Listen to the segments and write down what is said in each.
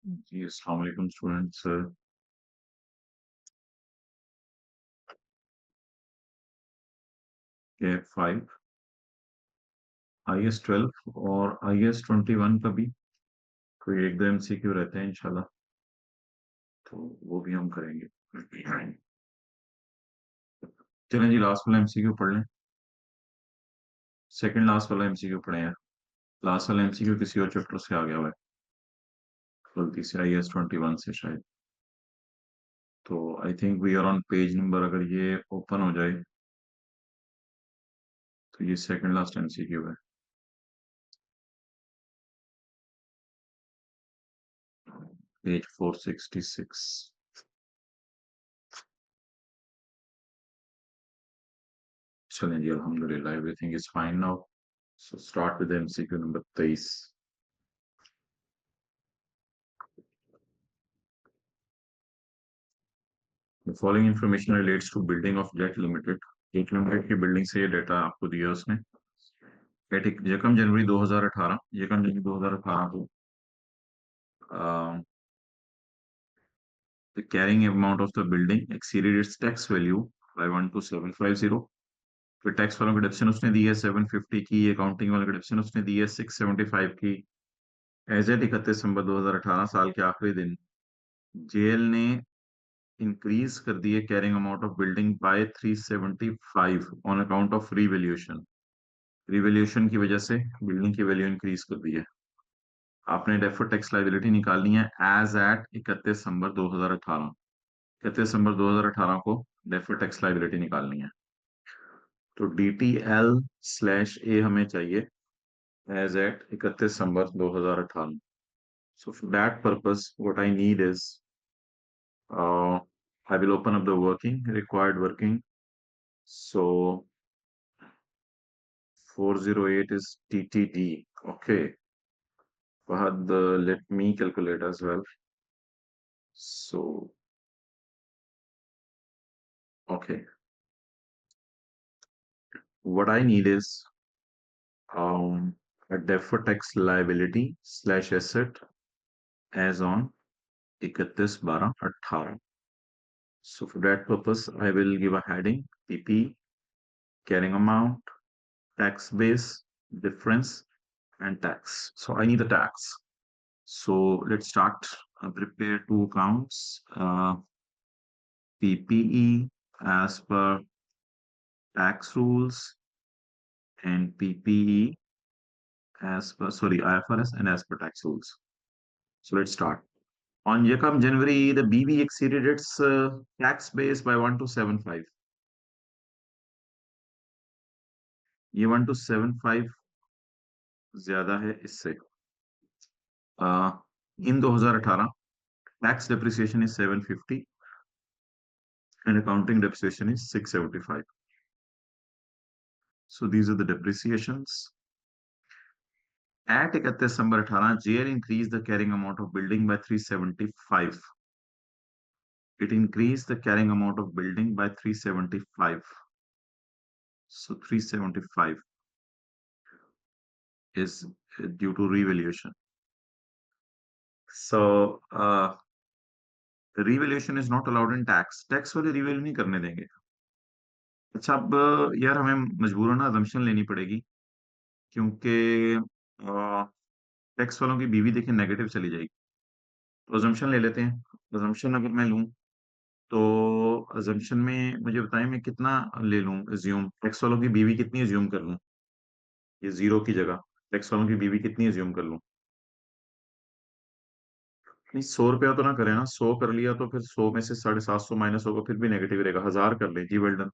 जी, अस्सलाम वालेकुम स्टूडेंट्स। के 5 IS-12 और IS-21 का भी कोई एक दो MCQ रहते हैं इंशाल्लाह, तो वो भी हम करेंगे। चलें जी, लास्ट वाला MCQ पढ़ लें। सेकंड लास्ट वाला MCQ पढ़े हैं। लास्ट वाला MCQ किसी और चैप्टर से आ गया हुआ है, गलती से IS-21 से शायद। तो I think we are on page number, अगर ये ओपन हो जाए तो ये सेकंड लास्ट MCQ है। पेज 466। चलें जी, अल्हम्दुलिल्लाह everything is fine now. So start with MCQ number 23। The following information relates to building of Jet Limited. Jet limited की बिल्डिंग से ये डाटा आपको दिया उसने। ठीक, यकम जनवरी 2018 को the carrying amount of the building exceeded its tax value by 12750। फिर टैक्स वालों की डिडक्शन उसने दी है 750 की, अकाउंटिंग वालों की डिडक्शन उसने दी है 675 की। एज एट 31 दिसंबर 2018 साल के आखिरी दिन जेएल ने इंक्रीज कर दिए carrying amount of building bye 375 on account of revaluation. Revaluation की वजह से बिल्डिंग की वैल्यू इंक्रीज कर दी है। आपने डेफर्ड टैक्स लायबिलिटी निकालनी है एज एट 31 दिसंबर 2018। 31 दिसंबर 2018 को डेफर्ड टैक्स लायबिलिटी निकालनी है। तो DTL/A हमें चाहिए as at 31 December 2018। So for that purpose, what I need is I will open up the required working. So 408 is TTD. Okay. Fahad, let me calculate as well. So, okay. What I need is a deferred tax liability slash asset as on 31/12/18. So for that purpose, I will give a heading PP, carrying amount, tax base, difference, and tax. So I need the tax. So let's start. Prepare two accounts. PPE as per tax rules and PPE as per, sorry, IFRS and as per tax rules. So let's start. On Yekam January, the BV exceeded its tax base by 1275. ये 1275 ज्यादा है इससे। इन 2018 tax depreciation is 750 and accounting depreciation is 675. So these are the depreciations. At 31 December 2018, JL increased the carrying amount of building by 375. It increased the carrying amount of building by 375. So 375 is due to revaluation. So revaluation is not allowed in tax. Tax वाले revalue नहीं करने देंगे। अच्छा, अब यार हमें मजबूरन assumption लेनी पड़ेगी, क्योंकि टैक्स वालों की बीवी देखें नेगेटिव चली जाएगी। तो अजम्पशन ले लेते हैं। अजम्पशन अगर मैं लूं तो अजम्पशन में मुझे बताएं मैं कितना ले लूं। एज्यूम टैक्स वालों की बीवी कितनी एज्यूम कर लूं, ये जीरो की जगह टैक्स वालों की बीवी कितनी एज्यूम कर लूं। नहीं, 100 रुपया तो ना करें ना। 100 कर लिया तो फिर 100 में से 750 माइनस होगा, फिर भी नेगेटिव रहेगा। 1000 कर लें जी, वेल डन।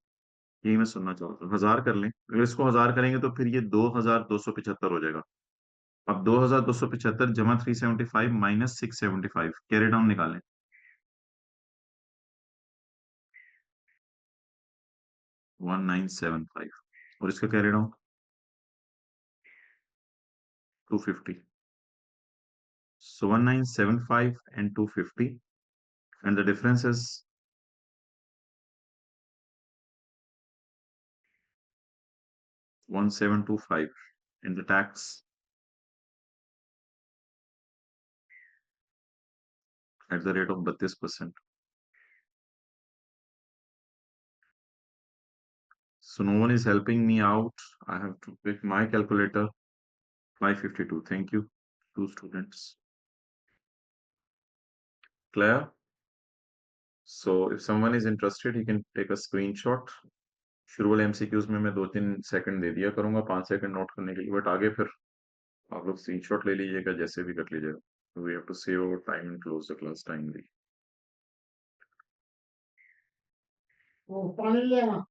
यही मैं सुनना चाहता हूँ, 1000 कर लें। अगर इसको 1000 करेंगे तो फिर ये 2275 हो जाएगा। अब 2275 जमा 375 माइनस 675, कैरी डाउन निकालें। 1975 और इसका carry down 250। So 1975 and 250, and the difference is 1725, and the tax at the rate of 32%. So no one is helping me out. I have to pick my calculator. 552. Thank you. Two students. Clear? So if someone is interested, he can take a screenshot. शुरू वाले MCQs में मैं 2-3 second दे दिया करूंगा, 5 second note करने के लिए, but आगे फिर आप लोग स्क्रीनशॉट ले लीजिएगा, जैसे भी कर लीजिएगा. We have to save our time and close the class timely. वो पानी ले आना.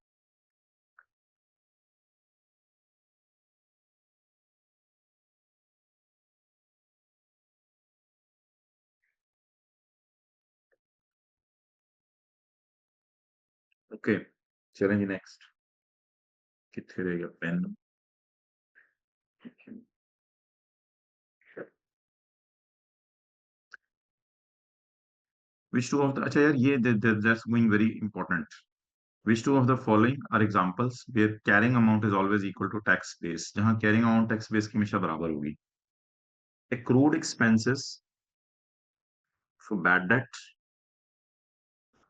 ओके, चलेंगे नेक्स्ट. कितने रहेगा pen? Which two of the, अच्छा यार ये that's going very important. Which two of the following are examples where carrying amount is always equal to tax base? जहाँ carrying amount tax base की हमेशा बराबर होगी. Accrued expenses for bad debt.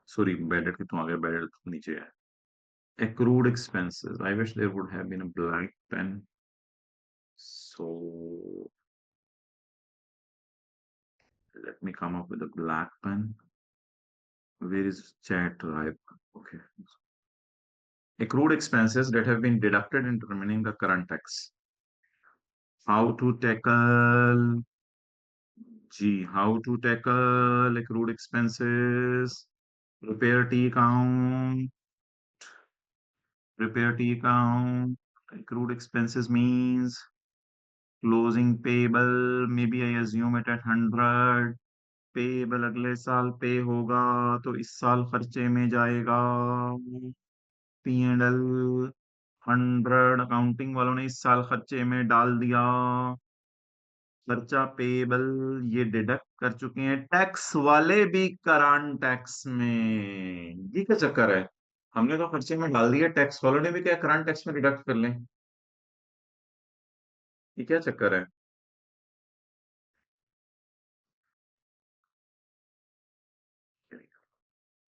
Sorry, bad debt कितना आ गया? Bad debt नीचे है. Accrued expenses. I wish there would have been a black pen. So let me come up with a black pen. Where is chat? Okay. Accrued expenses that have been deducted in determining the current tax. How to tackle? Gee, how to tackle accrued expenses? Prepare T account. Prepare T account. Accrued expenses means closing payable. Maybe I assume it at 100. Payable अगले साल पे होगा तो इस साल खर्चे में जाएगा. पी एंड एल 100 अकाउंटिंग वालों ने इस साल खर्चे में डाल दिया. खर्चा पेबल ये डिडक्ट कर चुके हैं, टैक्स वाले भी करंट टैक्स में. ये क्या चक्कर है? हमने तो खर्चे में डाल दिया, टैक्स वालों ने भी क्या करंट टैक्स में डिडक्ट कर लें? ये क्या चक्कर है?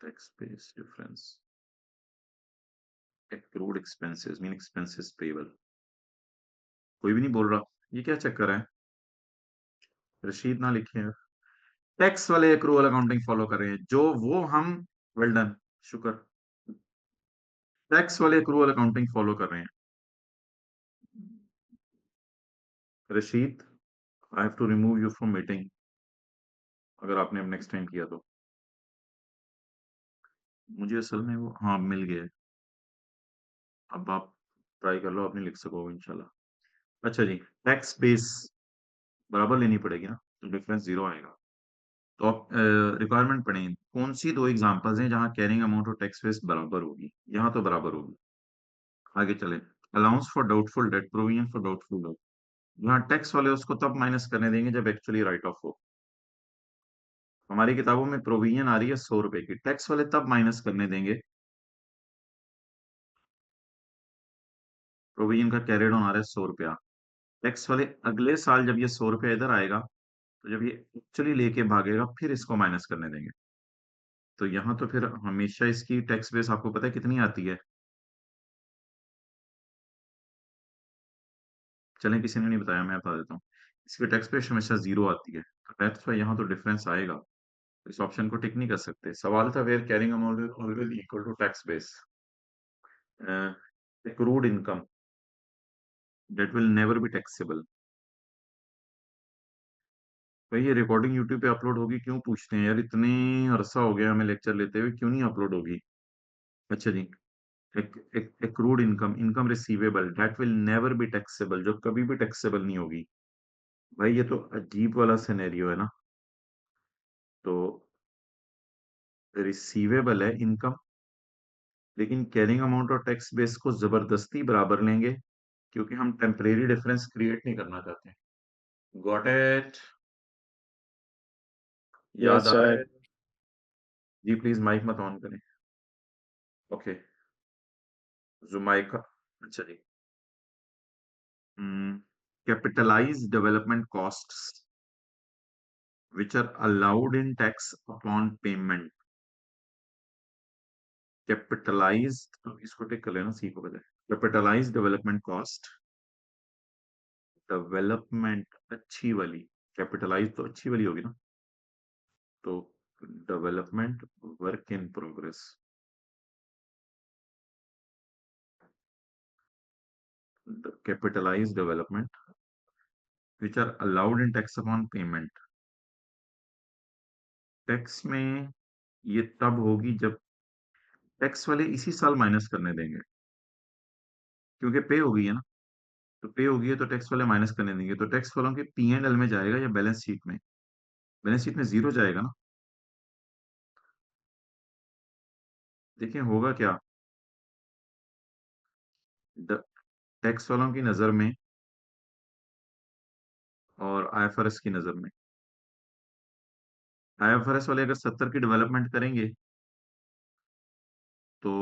Tax base difference. accrued expenses mean expenses payable. कोई भी नहीं बोल रहा. ये क्या चक्कर है? रशीद ना लिखे. टैक्स वाले एक्रूअल अकाउंटिंग फॉलो कर रहे हैं जो वो हम. Well done. शुक्र. टैक्स वाले एक्रूअल अकाउंटिंग फॉलो कर रहे हैं. Rashid, I have to remove you from meeting अगर आपने अब नेक्स्ट टाइम किया तो. मुझे असल में वो हाँ मिल गया है. अब आप ट्राई कर लो, आप नहीं लिख सकोगे इंशाल्लाह. अच्छा जी. टैक्स बेस बराबर लेनी पड़ेगी ना, तो डिफरेंस जीरो आएगा. तो आप रिक्वायरमेंट पढ़ें. कौन सी दो एग्जांपल्स हैं जहां कैरिंग अमाउंट और टैक्स बेस बराबर होगी? यहाँ तो बराबर होगी. आगे चले. Allowance for doubtful debt, provision for doubtful debt. यहाँ टैक्स वाले उसको तब माइनस करने देंगे जब एक्चुअली राइट ऑफ हो. हमारी किताबों में प्रोविजन आ रही है 100 रुपए की, टैक्स वाले तब माइनस करने देंगे. प्रोविजन का कैरिड ऑन आ रहा है 100 रुपया. टैक्स वाले अगले साल जब ये 100 रुपया इधर आएगा, तो जब ये एक्चुअली लेके भागेगा फिर इसको माइनस करने देंगे. तो यहाँ तो फिर हमेशा इसकी टैक्स बेस आपको पता है कितनी आती है? चलें, किसी ने नहीं बताया, मैं बता देता हूँ. इसकी टैक्स बेस हमेशा जीरो आती है, तो टैक्स वाई यहाँ तो डिफरेंस आएगा. इस ऑप्शन को टिक नहीं कर सकते. सवाल था where carrying amount always equal to tax base. accrued income that will never be taxable. भाई ये रिकॉर्डिंग यूट्यूब पे अपलोड होगी क्यों पूछते हैं यार? इतने अरसा हो गया हमें लेक्चर लेते हुए, क्यों नहीं अपलोड होगी? अच्छा जी. accrued income, income receivable that will never be taxable, जो कभी भी टैक्सेबल नहीं होगी. भाई ये तो अजीब वाला सिनेरियो है ना. तो रिसीवेबल है इनकम, लेकिन कैरिंग अमाउंट और टैक्स बेस को जबरदस्ती बराबर लेंगे क्योंकि हम टेम्परेरी डिफरेंस क्रिएट नहीं करना चाहते. Got it? याद यस आ रहा सर। है? जी प्लीज माइक मत ऑन करें. ओके. जुमाइका. अच्छा जी. Capitalize development costs which are allowed in tax upon payment. Capitalized, इसको टिक कर लेना, सी को बजाय कैपिटलाइज्ड डेवलपमेंट कॉस्ट, डेवलपमेंट अच्छी वाली, कैपिटलाइज तो अच्छी वाली होगी ना, तो development work in progress, capitalise development which are allowed in tax upon payment. Tax में ये तब होगी जब टैक्स वाले इसी साल माइनस करने देंगे, क्योंकि पे हो गई है ना, तो पे हो गई है तो टैक्स वाले माइनस करने देंगे, तो टैक्स वालों के पी एंड एल में जाएगा या बैलेंस शीट में? बैलेंस शीट में जीरो जाएगा ना। देखिए होगा क्या, टैक्स वालों की नजर में और आईएफआरएस की नजर में, आईएफआरएस वाले अगर 70 की डेवलपमेंट करेंगे तो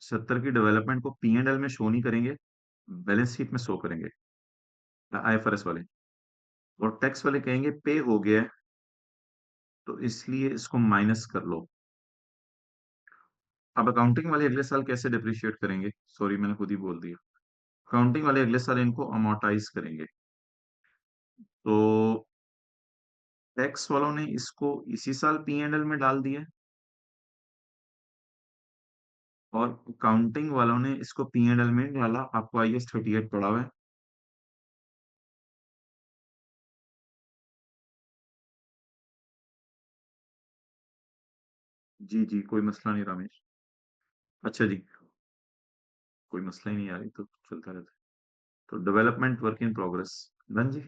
70 की डेवलपमेंट को पी एंड एल में शो नहीं करेंगे, बैलेंस शीट में शो करेंगे आईएफआरएस वाले, और टैक्स वाले कहेंगे पे हो गया है तो इसलिए इसको माइनस कर लो। अब अकाउंटिंग वाले अगले साल कैसे डिप्रिशिएट करेंगे, सॉरी मैंने खुद ही बोल दिया, अकाउंटिंग वाले अगले साल इनको अमोर्टाइज करेंगे, तो टैक्स वालों ने इसको इसी साल पी एंड एल में डाल दिया और अकाउंटिंग वालों ने इसको पी एंड एल में डाला। आपको आई एस 38 पड़ा हुआ है, जी जी कोई मसला नहीं रमेश, अच्छा जी, कोई मसला ही नहीं आ रही तो चलता रहता है। तो development work in progress, done जी।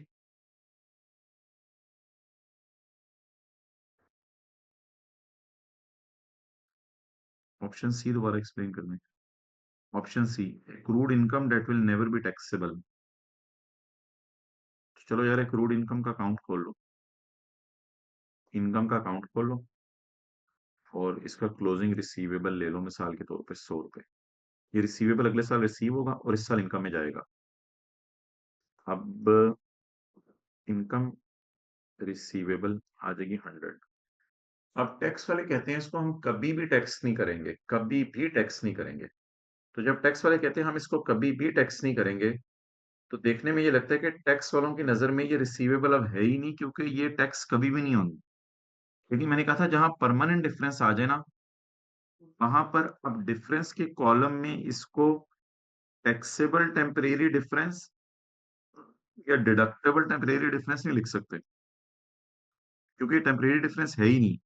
ऑप्शन सी दोबारा एक्सप्लेन करने, option C accrued income that will never be taxable. चलो यार एक्रूड इनकम का अकाउंट खोल लो, इनकम का अकाउंट खोल लो और इसका क्लोजिंग रिसीवेबल ले लो, मिसाल के तौर पे 100 रुपए, ये रिसीवेबल अगले साल रिसीव होगा और इस साल इनकम में जाएगा। अब इनकम रिसीवेबल आ जाएगी 100। अब टैक्स वाले कहते हैं इसको हम कभी भी टैक्स नहीं करेंगे, कभी भी टैक्स नहीं करेंगे। तो जब टैक्स वाले कहते हैं हम इसको कभी भी टैक्स नहीं करेंगे, तो देखने में ये लगता है कि टैक्स वालों की नजर में ये रिसीवेबल अब है ही नहीं, क्योंकि ये टैक्स कभी भी नहीं होंगी। लेकिन मैंने कहा था जहां परमानेंट डिफरेंस आ जाए ना, वहां पर अब डिफरेंस के कॉलम में इसको टैक्सेबल टेम्परेरी डिफरेंस या डिडक्टेबल टेम्परेरी डिफरेंस नहीं लिख सकते, क्योंकि टेम्परेरी डिफरेंस है ही नहीं।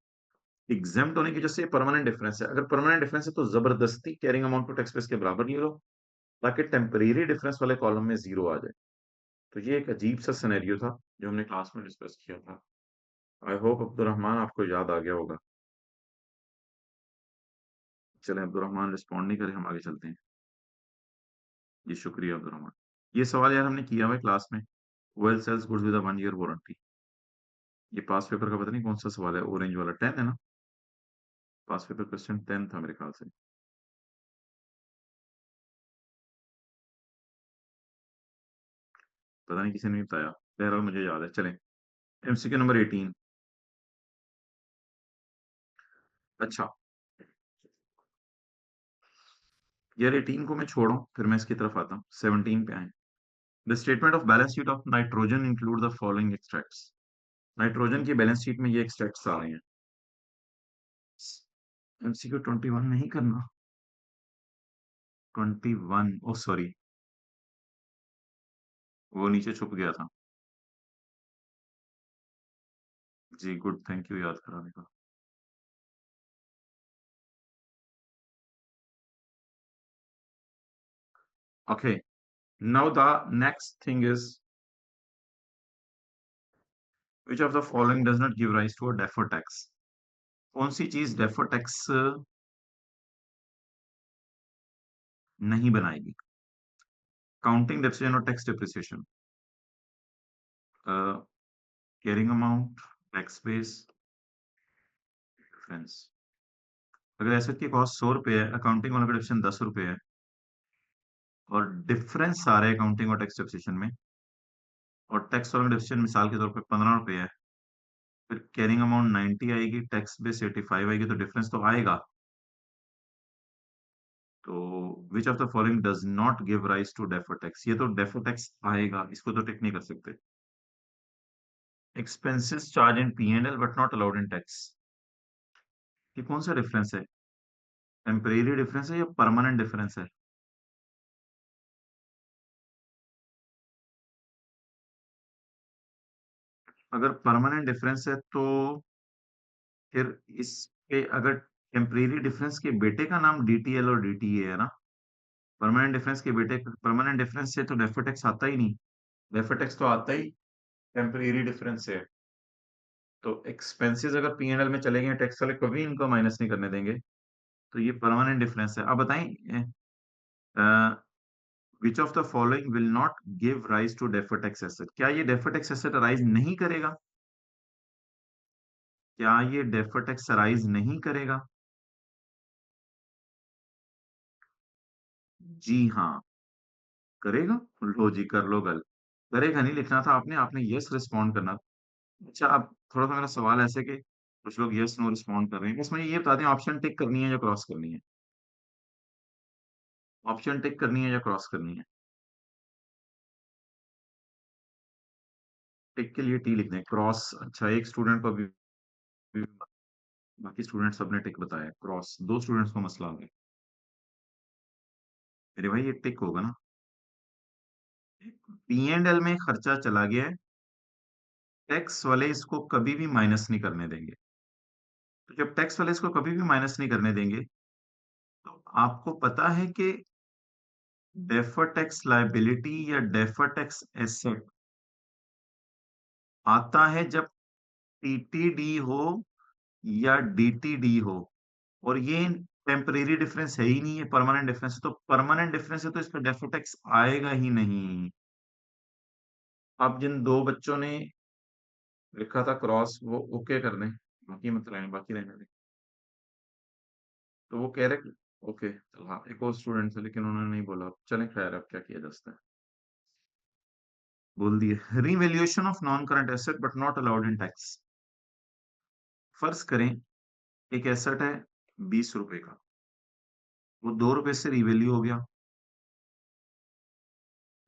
एग्जाम्प्ट होने की वजह से परमानेंट डिफरेंस है, अगर परमानेंट डिफरेंस है तो जबरदस्ती कैरिंग अमाउंट को टैक्स बेस के बराबर ले लो, ताकि टेम्परेरी डिफरेंस वाले कॉलम में जीरो आ जाए। तो ये एक अजीब सा सिनेरियो था जो हमने क्लास में डिस्कस किया था। आई होप अब्दुलरहमान आपको याद आ गया होगा। चलें अब्दुलरहमान रिस्पॉन्ड नहीं करे, हम आगे चलते हैं। जी शुक्रिया अब्दुलरहमान। ये सवाल यार हमने किया हुआ है क्लास में, well sells goods with 1 year warranty. ये पास पेपर का पता नहीं कौन सा सवाल है, ऑरेंज वाला 10 है ना, पास पेपर क्वेश्चन 10 था मेरे ख्याल से। पता नहीं किसी ने नहीं बताया, बहरहाल मुझे याद है। चलें एमसीक्यू नंबर 18। अच्छा यार 18 को मैं छोड़ू, फिर मैं इसकी तरफ आता हूँ, 17 पे आए। The statement of balance sheet of nitrogen include the following extracts. Nitrogen की बैलेंस शीट में ये एक्सट्रैक्ट्स आ रहे हैं। एमसीक्यू 21 नहीं करना, 21 ओ सॉरी, वो नीचे छुप गया था। जी गुड, थैंक यू याद कराने का। Okay, now the next thing is which of the following does not give rise to a deferred tax। कौन सी चीज डेफर्ड टैक्स नहीं बनाएगी? काउंटिंग डेप्रिसिएशन और tax depreciation, carrying amount, tax base, difference. अगर asset की कॉस्ट 100 रुपए है, accounting वाला डेप्रिसिएशन 10 रुपए है, और डिफरेंस आ रहा है अकाउंटिंग और टैक्स डेप्रिसिएशन में, और टैक्स वाला डेप्रिसिएशन मिसाल के तौर पे 15 रुपए है, फिर कैरिंग अमाउंट 90 आएगी, टैक्स बेस 85 आएगी, तो डिफरेंस तो आएगा। तो which of the following does not give rise to defer tax, ये तो डेफर टैक्स आएगा, इसको तो टिक नहीं कर सकते। Expenses charge in P and L but not allowed in tax, ये कौन सा डिफरेंस है? टेम्परेरी डिफरेंस है या परमानेंट डिफरेंस है? अगर परमानेंट डिफरेंस है तो फिर इसके, अगर टेम्परेरी डिफरेंस के बेटे का नाम डीटीएल और डीटीए है ना, परमानेंट डिफरेंस के बेटे, परमानेंट डिफरेंस से तो डेफर टैक्स आता ही नहीं, डेफर टैक्स तो आता ही टेम्परेरी डिफरेंस से है। तो एक्सपेंसेस अगर पी एंड एल में चले गए, टैक्स वाले कभी इनको माइनस नहीं करने देंगे, तो ये परमानेंट डिफरेंस है। अब बताएं, which of the following will not give rise to defer tax asset, क्या ये डेफर टैक्स एसेट राइज नहीं करेगा? क्या ये डेफर टैक्स राइज नहीं करेगा? जी हाँ, करेगा। लो जी, कर लो गल, करेगा नहीं लिखना था आपने, आपने यस रिस्पॉन्ड करना था। अच्छा, अब थोड़ा सा मेरा सवाल ऐसे कि कुछ लोग यस नो रिस्पॉन्ड कर रहे हैं, बस मुझे ये बता दें, ऑप्शन टिक करनी है या क्रॉस करनी है? ऑप्शन टिक करनी है या क्रॉस करनी है? टिक के लिए टी लिख दें, क्रॉस, अच्छा एक स्टूडेंट को अभी, बाकी स्टूडेंट सबने टिक बताया, क्रॉस, दो स्टूडेंट्स को मसला आ गया। मेरे भाई ये टिक होगा ना, पी एंड एल में खर्चा चला गया है, टैक्स वाले इसको कभी भी माइनस नहीं करने देंगे। तो जब टैक्स वाले इसको कभी भी माइनस नहीं करने देंगे, तो आपको पता है कि डेफर टैक्स लायबिलिटी या डेफर टैक्स एसेट आता है जब टीटीडी हो या डीटीडी हो, और ये टेम्परेरी डिफरेंस है ही नहीं, है परमानेंट डिफरेंस है, तो परमानेंट डिफरेंस है तो इसका डेफर टैक्स आएगा ही नहीं। अब जिन दो बच्चों ने लिखा था क्रॉस, वो ओके कर दें, बाकी मत रहने, बाकी रहने दें। तो वो कह रहे ओके, चल हाँ, एक और स्टूडेंट थे लेकिन उन्होंने नहीं बोला, चलें खैर, अब क्या किया जा सकता है। बोल दिए, revaluation of non current asset but not allowed in tax. फर्ज करें एक एसेट है 20 रुपए का, वो 2 रुपए से रिवैल्यू हो गया,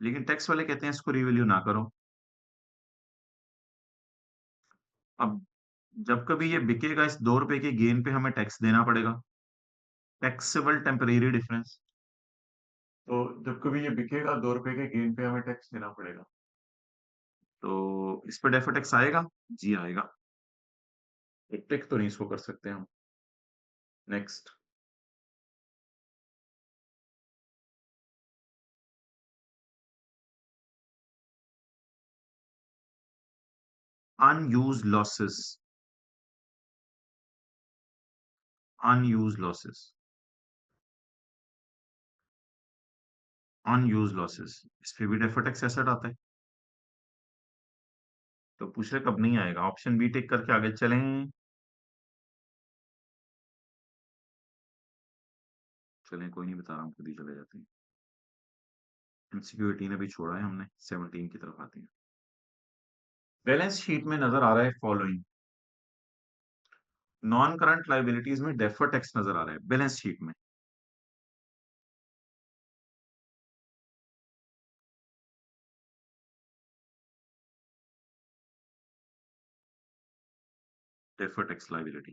लेकिन टैक्स वाले कहते हैं इसको रिवैल्यू ना करो। अब जब कभी ये बिकेगा, इस 2 रुपए के गेन पे हमें टैक्स देना पड़ेगा, टैक्सेबल टेम्परेरी डिफरेंस। तो जब कभी ये बिकेगा, 2 रुपए के गेन पे हमें टैक्स देना पड़ेगा, तो इस पे डेफर टैक्स आएगा? जी आएगा, एक टिक तो नहीं इसको कर सकते हम। Next, unused losses, unused losses, unused losses, इस पे भी डेफर टैक्स एसेट आता है, तो पूछ रहे कब नहीं आएगा, ऑप्शन बी टिक करके आगे चलें। चलें, कोई नहीं, बता रहा हूँ, खुद ही चले जाते हैं। एमसीक्यू 18 अभी छोड़ा है हमने, 17 की तरफ आते हैं। बैलेंस शीट में नजर आ रहा है फॉलोइंग, नॉन करंट लाइबिलिटीज में डेफर टैक्स नजर आ रहा है बैलेंस शीट में। Defer tax liability,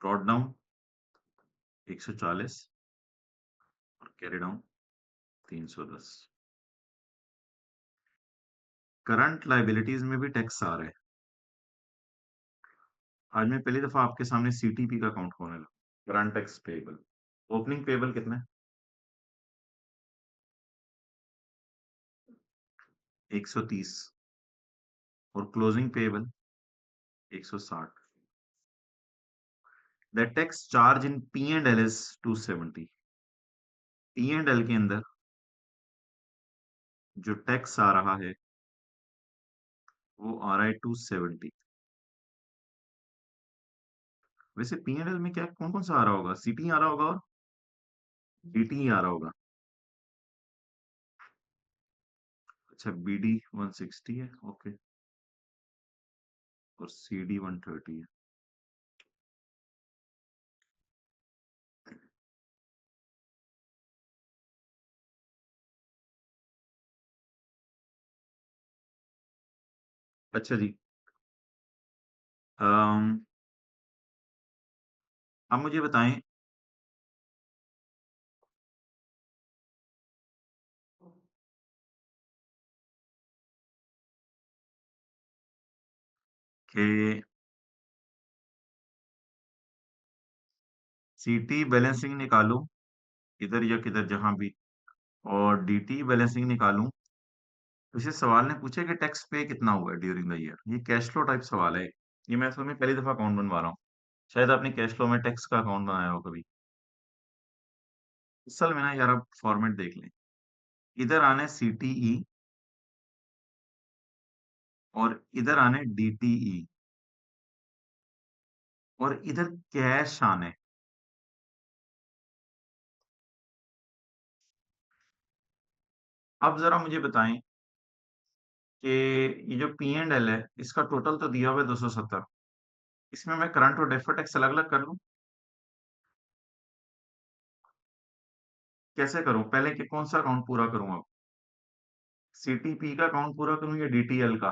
brought down 140 और कैरी डाउन 310। करंट लाइबिलिटीज में भी टैक्स आ रहा है। आज मैं पहली दफा आपके सामने सीटीपी का काउंट होने लगा, current tax payable. Opening payable कितना है? 130, और closing payable 160। The tax charge in P and L is 270। P and L के अंदर जो टैक्स आ रहा है वो आ रहा है 270। वैसे पी एंड एल में क्या कौन कौन सा आ रहा होगा? सीटी आ रहा होगा और डीटी आ रहा होगा। अच्छा, बीडी 160 है, ओके। और CD 130 है। अच्छा जी, अम, आप मुझे बताएं कि CT बैलेंसिंग निकालूं इधर या किधर जहां भी, और DT बैलेंसिंग निकालूं। तो इसे सवाल ने पूछा कि टैक्स पे कितना हुआ है ड्यूरिंग द ईयर। ये कैश फ्लो टाइप सवाल है। ये मैं असल में पहली दफा अकाउंट बनवा रहा हूँ। शायद आपने कैश फ्लो में टैक्स का अकाउंट बनाया हो कभी। असल में ना यार, आप फॉर्मेट देख लें। इधर आने CTE और इधर आने DTE और इधर कैश आने। अब जरा मुझे बताएं कि ये जो P&L है, इसका टोटल तो दिया हुआ है 270। इसमें मैं करंट और डेफर्ड टैक्स अलग अलग कर लूं? कैसे करूं? पहले कि कौन सा अकाउंट पूरा करूं? अब CTP का अकाउंट पूरा करूं या DTL का?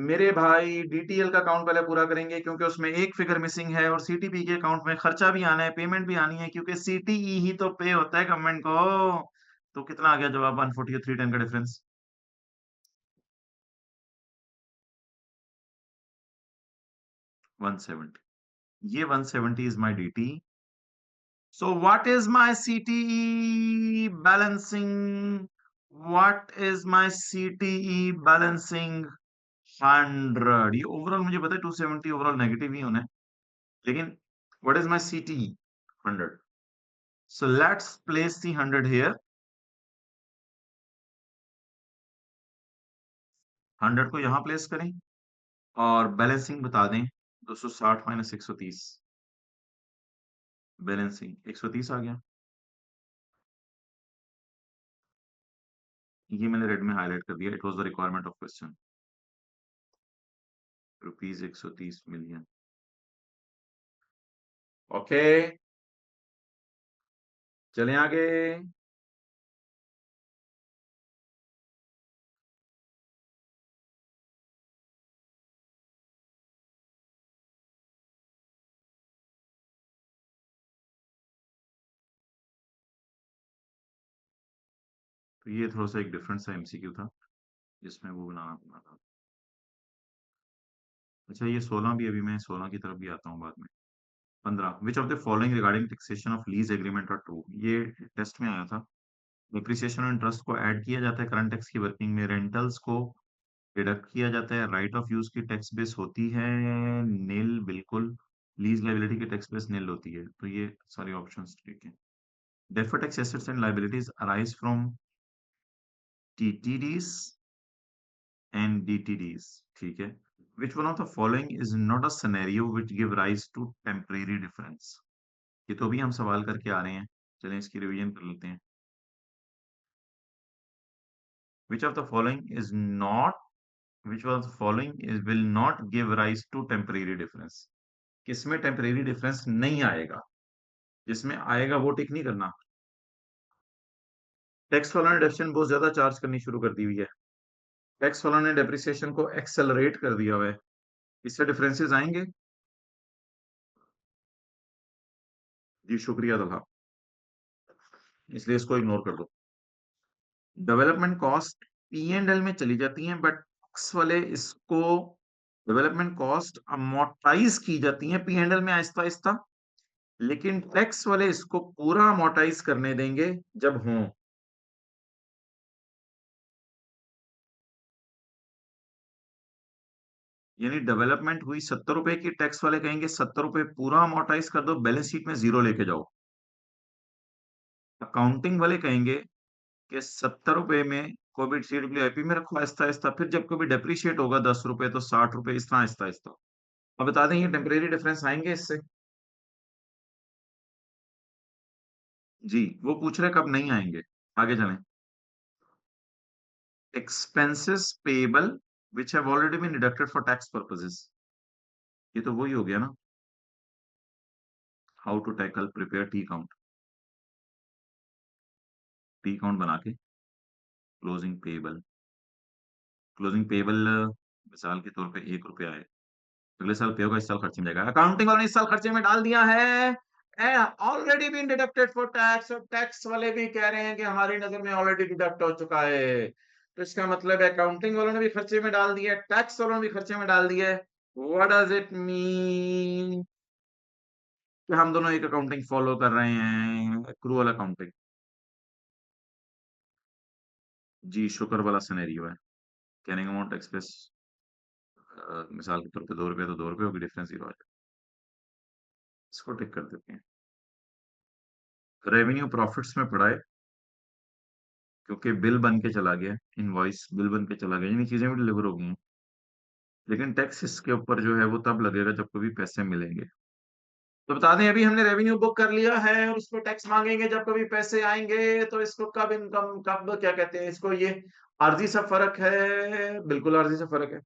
मेरे भाई DTL का अकाउंट पहले पूरा करेंगे, क्योंकि उसमें एक फिगर मिसिंग है, और CTP के अकाउंट में खर्चा भी आना है, पेमेंट भी आनी है, क्योंकि CTE ही तो पे होता है गवर्नमेंट को। तो कितना आ गया जवाब? 140 और 310 का डिफरेंस 170। ये 170 is my DT। So what is my CTE balancing? What is my CTE balancing? 100। ये ओवरऑल मुझे पता है 270 ओवरऑल नेगेटिव ही होना है, लेकिन what is my CTE? 100। So let's place the 100 here। 100 को यहां प्लेस करें और बैलेंसिंग बता दें। 260 माइनस 130, बैलेंसिंग 130 आ गया। ये मैंने रेड में हाईलाइट कर दिया। It was the requirement of question. Rupees 130 million. Okay, चलें आगे। तो ये थोड़ा सा एक डिफरेंट सा MCQ था, जिसमें वो बनाना पड़ा था। अच्छा, ये 16 भी, अभी मैं 16 की तरफ भी आता हूँ बाद में। 15, which of the following regarding taxation of lease agreement are true? ये टेस्ट में आया था। डिप्रिसिएशन और इंटरेस्ट को ऐड किया जाता है करंट टैक्स की वर्किंग में, रेंटल्स को डिडक्ट किया जाता है, राइट ऑफ यूज की टैक्स बेस होती है नील, बिल्कुल। लीज लाइबिलिटी की टैक्स बेस नील होती है। तो ये सारे ऑप्शंस ठीक है। Deferred tax assets and liabilities arise from TTDs and DTDs, ठीक है। Which one of the following is not a scenario which give rise to temporary difference? ये तो भी हम सवाल करके आ रहे हैं, चलें इसकी रिवीजन कर लेते हैं। Which of the following is not, which of the following is will not give rise to temporary difference? किसमें टेम्परेरी डिफरेंस नहीं आएगा? जिसमें आएगा वो टिक नहीं करना। टैक्स वालों ने डेप्रिसिएशन बहुत ज्यादा चार्ज करनी शुरू कर दी हुई है। टैक्स वालों ने डेप्रिसिएशन को एक्सेलरेट कर दिया हुआ है। इससे डिफरेंसेस आएंगे। जी शुक्रिया दल्हा, इसलिए इसको इग्नोर कर दो। डेवलपमेंट कॉस्ट P&L में चली जाती हैं, बट टैक्स वाले इसको, डेवलपमेंट कॉस्ट अमोर्टाइज की जाती हैं P&L में आहिस्ता आहिस्ता, लेकिन टैक्स वाले इसको पूरा अमोर्टाइज करने देंगे जब हों। यानी डेवलपमेंट हुई 70 रुपए की, टैक्स वाले कहेंगे 70 रुपए पूरा अमोर्टाइज कर दो, बैलेंस शीट में जीरो लेके जाओ। अकाउंटिंग वाले कहेंगे कि 70 रुपए में को भी CWIP में रखो आहिस्ता आहिस्ता, फिर जब कभी डेप्रिशिएट होगा 10 रुपए तो 60 रुपए, इस तरह आहिस्ता आहिस्ता। अब बता दें ये टेम्परेरी डिफरेंस आएंगे इससे? जी, वो पूछ रहे कब नहीं आएंगे। आगे चलें। Expenses payable which have already been deducted for tax purposes. ये तो वही हो गया ना, how to tackle prepare T account बना के क्लोजिंग पेबल। क्लोजिंग पेबल मिसाल के तौर पे 1 रुपया है, अगले साल पे होगा, इस साल खर्चे में जाएगा, अकाउंटिंग वालों ने इस साल खर्चे में डाल दिया है, already been deducted for tax, और टैक्स वाले भी कह रहे हैं कि हमारी नजर में ऑलरेडी डिडक्ट हो चुका है। तो इसका मतलब है अकाउंटिंग वालों ने भी खर्चे में डाल दिया है, टैक्स वालों ने भी खर्चे में डाल दिया है। व्हाट डज इट मीन कि हम दोनों एक अकाउंटिंग फॉलो कर रहे हैं, एक्रूअल अकाउंटिंग। जी, शुक्र वाला सिनेरियो है। कैनिंग अमाउंट एक्सप्रेस मिसाल के तौर पे 2 रुपये तो 2 रुपये होगी, डिफरेंस 0 आ जाएगा। इसको टिक कर देते हैं। रेवेन्यू प्रॉफिट्स में पड़ा है क्योंकि बिल बन के चला गया, इनवॉइस बिल बन के चला गया, यानी चीजें भी डिलीवर हो गई हैं, लेकिन टैक्स इसके ऊपर जो है वो तब लगेगा जब कभी पैसे मिलेंगे। तो बता दें, अभी हमने रेवेन्यू बुक कर लिया है और उस पर टैक्स मांगेंगे जब कभी पैसे आएंगे, तो इसको कब इनकम, कब क्या कहते हैं इसको, ये आर्जी सा फर्क है, बिल्कुल आर्जी सा फर्क है।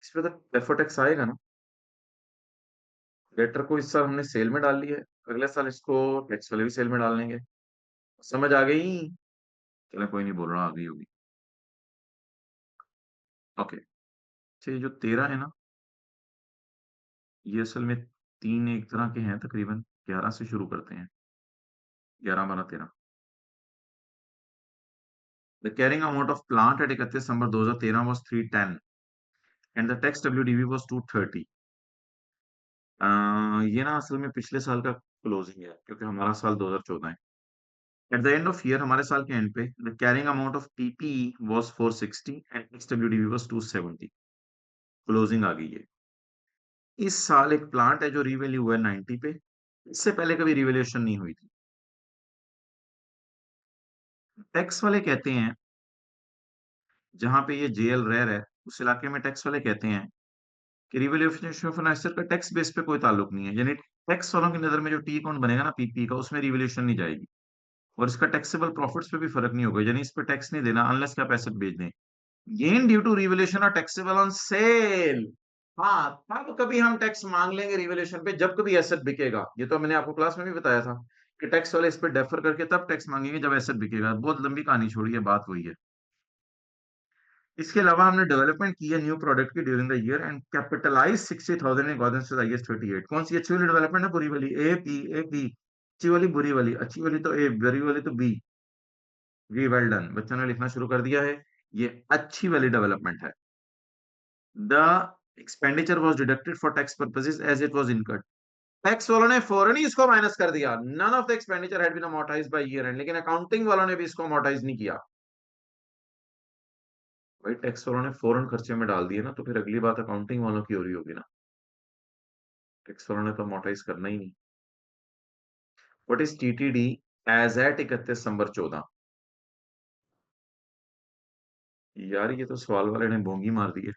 इस पे तो डेफर टैक्स आएगा ना। डेटर को इस साल हमने सेल में डाल लिया है, अगले साल इसको टैक्स वाले भी सेल में डाल लेंगे। समझ आ गई? चलो कोई नहीं, बोल रहा, आ गई होगी। ओके। अच्छा, ये जो 13 है ना, ये असल में तीन एक तरह के हैं तकरीबन। 11 से शुरू करते हैं, 11 12 13। The carrying amount of plant at 31 December 2013 was 310 and the tax WDV was 230। ये ना असल में पिछले साल का क्लोजिंग है क्योंकि हमारा साल 2014 है। At the end of year, हमारे साल के एंड पे, the carrying amount of TPE was 460 and tax WDV was 270। Closing आ गई है। इस साल एक प्लांट है जो रीवैल्यू हुआ है 90 पे, इससे पहले कभी रिवैल्यूएशन नहीं हुई थी। टैक्स वाले कहते हैं, जहां पे ये जेएल रह रहा है उस इलाके में टैक्स वाले कहते हैं कि रिवैल्यूएशन ऑफ एन एसेट का टैक्स बेस पे कोई ताल्लुक नहीं है, यानी टैक्स वालों की नजर में जो टी अकाउंट बनेगा ना पीपी का, उसमें रिवैल्यूएशन नहीं जाएगी, और इसका टैक्सेबल प्रॉफिट्स पे भी फर्क नहीं होगा, यानी इस पे टैक्स नहीं देना अनलेस कि आप एसेट बेच दें। गेन ड्यू टू रिवैल्यूएशन और टैक्सेबल ऑन सेल। हाँ, तब कभी हम टैक्स मांग लेंगे रिवैल्यूएशन पे जब कभी एसेट बिकेगा। ये तो मैंने आपको क्लास में भी बताया था कि टैक्स वाले इस पे डेफर करके तब टैक्स मांगेंगे जब एसेट बिकेगा। बहुत लंबी कहानी छोड़ी है, बात वही है। इसके अलावा हमने डेवलपमेंट की है न्यू प्रोडक्ट की during the year end capitalise 60,000 in accordance with IS 38। कौन सी अच्छी वाली डेवलपमेंट है, बुरी वाली? ए बी अच्छी वाली, बुरी वाली? अच्छी वाली तो ए, बुरी वाली तो बी। जी, वेल डन, बच्चों ने लिखना शुरू कर दिया है। ये अच्छी वाली डेवलपमेंट है। The expenditure was deducted for tax purposes as it was incurred. Tax वालों ने फौरन ही इसको माइनस कर दिया, none of the expenditure had been amortised by year end, लेकिन अकाउंटिंग वालों ने भी इसको अमोर्टाइज नहीं किया। भाई टैक्स वालों ने फौरन खर्चे में डाल दिए ना, तो फिर अगली बात अकाउंटिंग वालों की हो रही होगी ना। टैक्स वालों ने तो अमोर्टाइज करना ही नहीं। What is TTD as at 31 December 2014? यार ये तो सवाल वाले ने बोंगी मार दी है।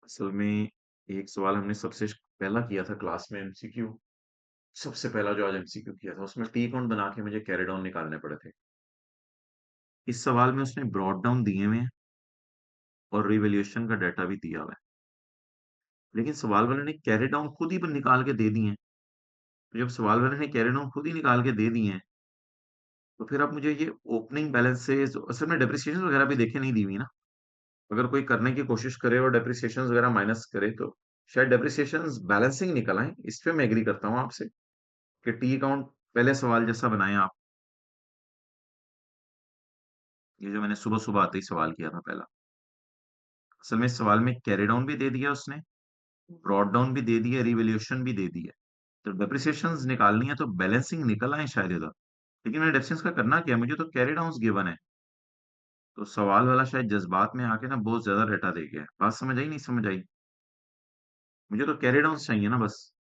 असल में एक सवाल हमने सबसे पहला किया था क्लास में, MCQ, सबसे पहला जो आज MCQ किया था, उसमें टी अकाउंट बना के मुझे कैरी डाउन निकालने पड़े थे। इस सवाल में उसने ब्रॉड डाउन दिए हुए हैं और रिवैल्यूएशन का डाटा भी दिया हुआ है, लेकिन सवाल वाले ने कैरी डाउन खुद ही निकाल के दे दिए हैं। तो जब सवाल वाले ने कैरी डाउन खुद ही निकाल के दे दिए हैं, तो फिर आप मुझे ये ओपनिंग बैलेंसेस, असल में डेप्रिसिएशन वगैरह भी देखे नहीं दी हुई ना। अगर कोई करने की कोशिश करे और डेप्रिसिएशन वगैरह माइनस करे तो शायद डेप्रिसिएशन बैलेंसिंग निकल आए। इस पे मैं एग्री करता हूँ आपसे कि टी अकाउंट पहले सवाल जैसा बनाए आप, ये जो मैंने सुबह सुबह आते ही सवाल किया था पहला। असल में इस सवाल में कैरी डाउन भी दे दिया उसने, ब्रॉड डाउन भी दे दिया, रिवैल्यूएशन भी दे दिया। तो डेप्रिसिएशन निकालनी है तो बैलेंसिंग निकल आए शायद इधर, लेकिन मैंने डेप्रिसिएशन का करना क्या है, मुझे तो कैरी डाउन गिवन है। तो सवाल वाला शायद जज्बात में आके ना बहुत ज्यादा डेटा दे गया है। बात समझ आई, नहीं समझ आई? मुझे तो कैरी डाउन चाहिए ना बस।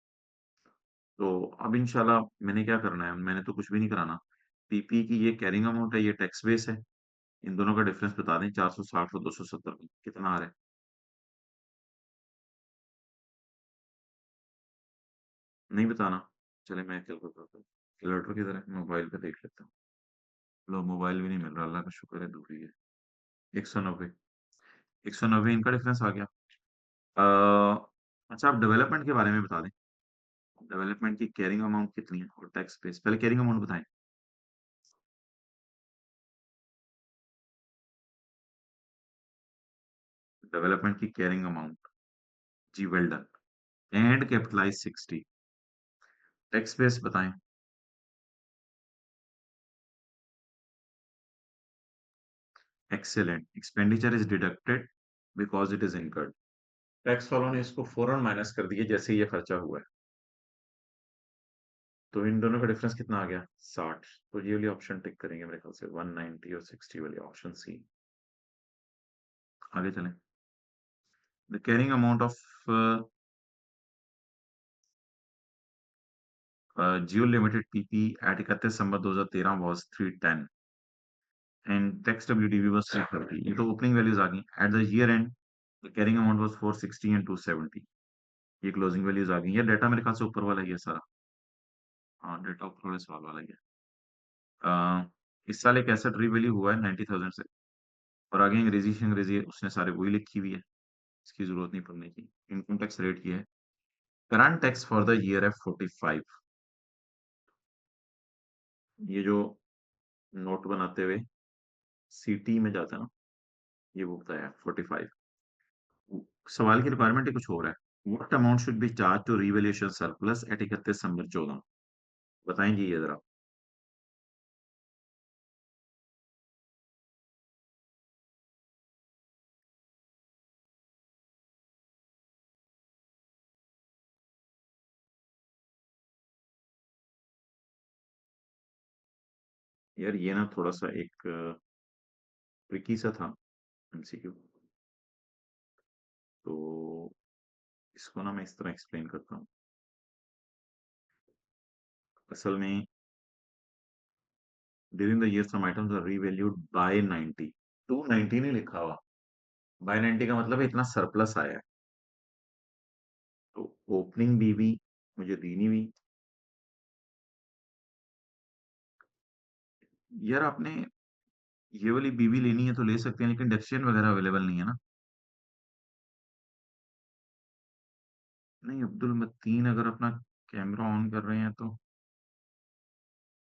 तो अब इंशाल्लाह मैंने क्या करना है, मैंने तो कुछ भी नहीं कराना। पीपी की ये कैरिंग अमाउंट है, ये टैक्स बेस है, इन दोनों का डिफरेंस बता दें, 460 और 270 में कितना आ रहा है। नहीं बताना? चले मैं कैलकुलेटर किधर है, मोबाइल पे देख लेता हूँ। लो मोबाइल भी नहीं मिल रहा, अल्लाह का शुक्र है दूर ही है। 190, 190 इनका डिफरेंस आ गया। अच्छा, आप डेवलपमेंट के बारे में बता दें। डेवलपमेंट की कैरिंग अमाउंट कितनी है और टैक्स बेस, पहले कैरिंग अमाउंट बताएं। डेवलपमेंट की कैरिंग अमाउंट, जी well done. And capitalize 60, tax base बताएं। Excellent, expenditure is deducted because it is incurred. Tax वालों ने इसको फौरन माइनस कर दिया जैसे ही ये खर्चा हुआ है। तो इन दोनों का डिफरेंस कितना आ गया? 60। तो ये वाली ऑप्शन टिक करेंगे मेरे ख्याल से, 190 और 60 वाली ऑप्शन सी। आगे चलें। The carrying amount of Geo limited PP at 31 December 2013 was 310 and tax WDV was 330। ये तो ओपनिंग वैल्यूज आ गई। At the year end the carrying amount was 460 and 270। ये क्लोजिंग वैल्यूज आ गई। ये डाटा मेरे ख्याल से ऊपर वाला ही है सारा। हाँ, डेटा ऊपर वाले सवाल वाला ही है। इस साल एक एसेट रीवैल्यू हुआ है 90,000 से। और आगे अंग्रेजी से अंग्रेजी उसने सारे वही लिखी हुई है, इसकी जरूरत नहीं पड़ने की। इनकम टैक्स रेट ये है। Current tax for the year है 45। ये जो नोट बनाते हुए सीटी में जाता है ना, ये वो बताया 45। सवाल की रिक्वायरमेंट ही कुछ और है। What amount should be charge to revaluation surplus at 31 December 2014। बताएंगे ये जरा। यार ये ना थोड़ा सा एक ट्रिकी सा था एमसीक्यू। तो इसको ना मैं इस तरह एक्सप्लेन करता हूँ। असल में during the year some items are revalued by 90। 290 नहीं लिखा हुआ, बाय 90 का मतलब है इतना सरप्लस आया है। तो ओपनिंग बीवी मुझे दी नहीं हुई। यार आपने ये वाली बीवी लेनी है तो ले सकते हैं, लेकिन डेप्सियन वगैरह अवेलेबल नहीं है ना। नहीं अब्दुल मतीन अगर अपना कैमरा ऑन कर रहे हैं तो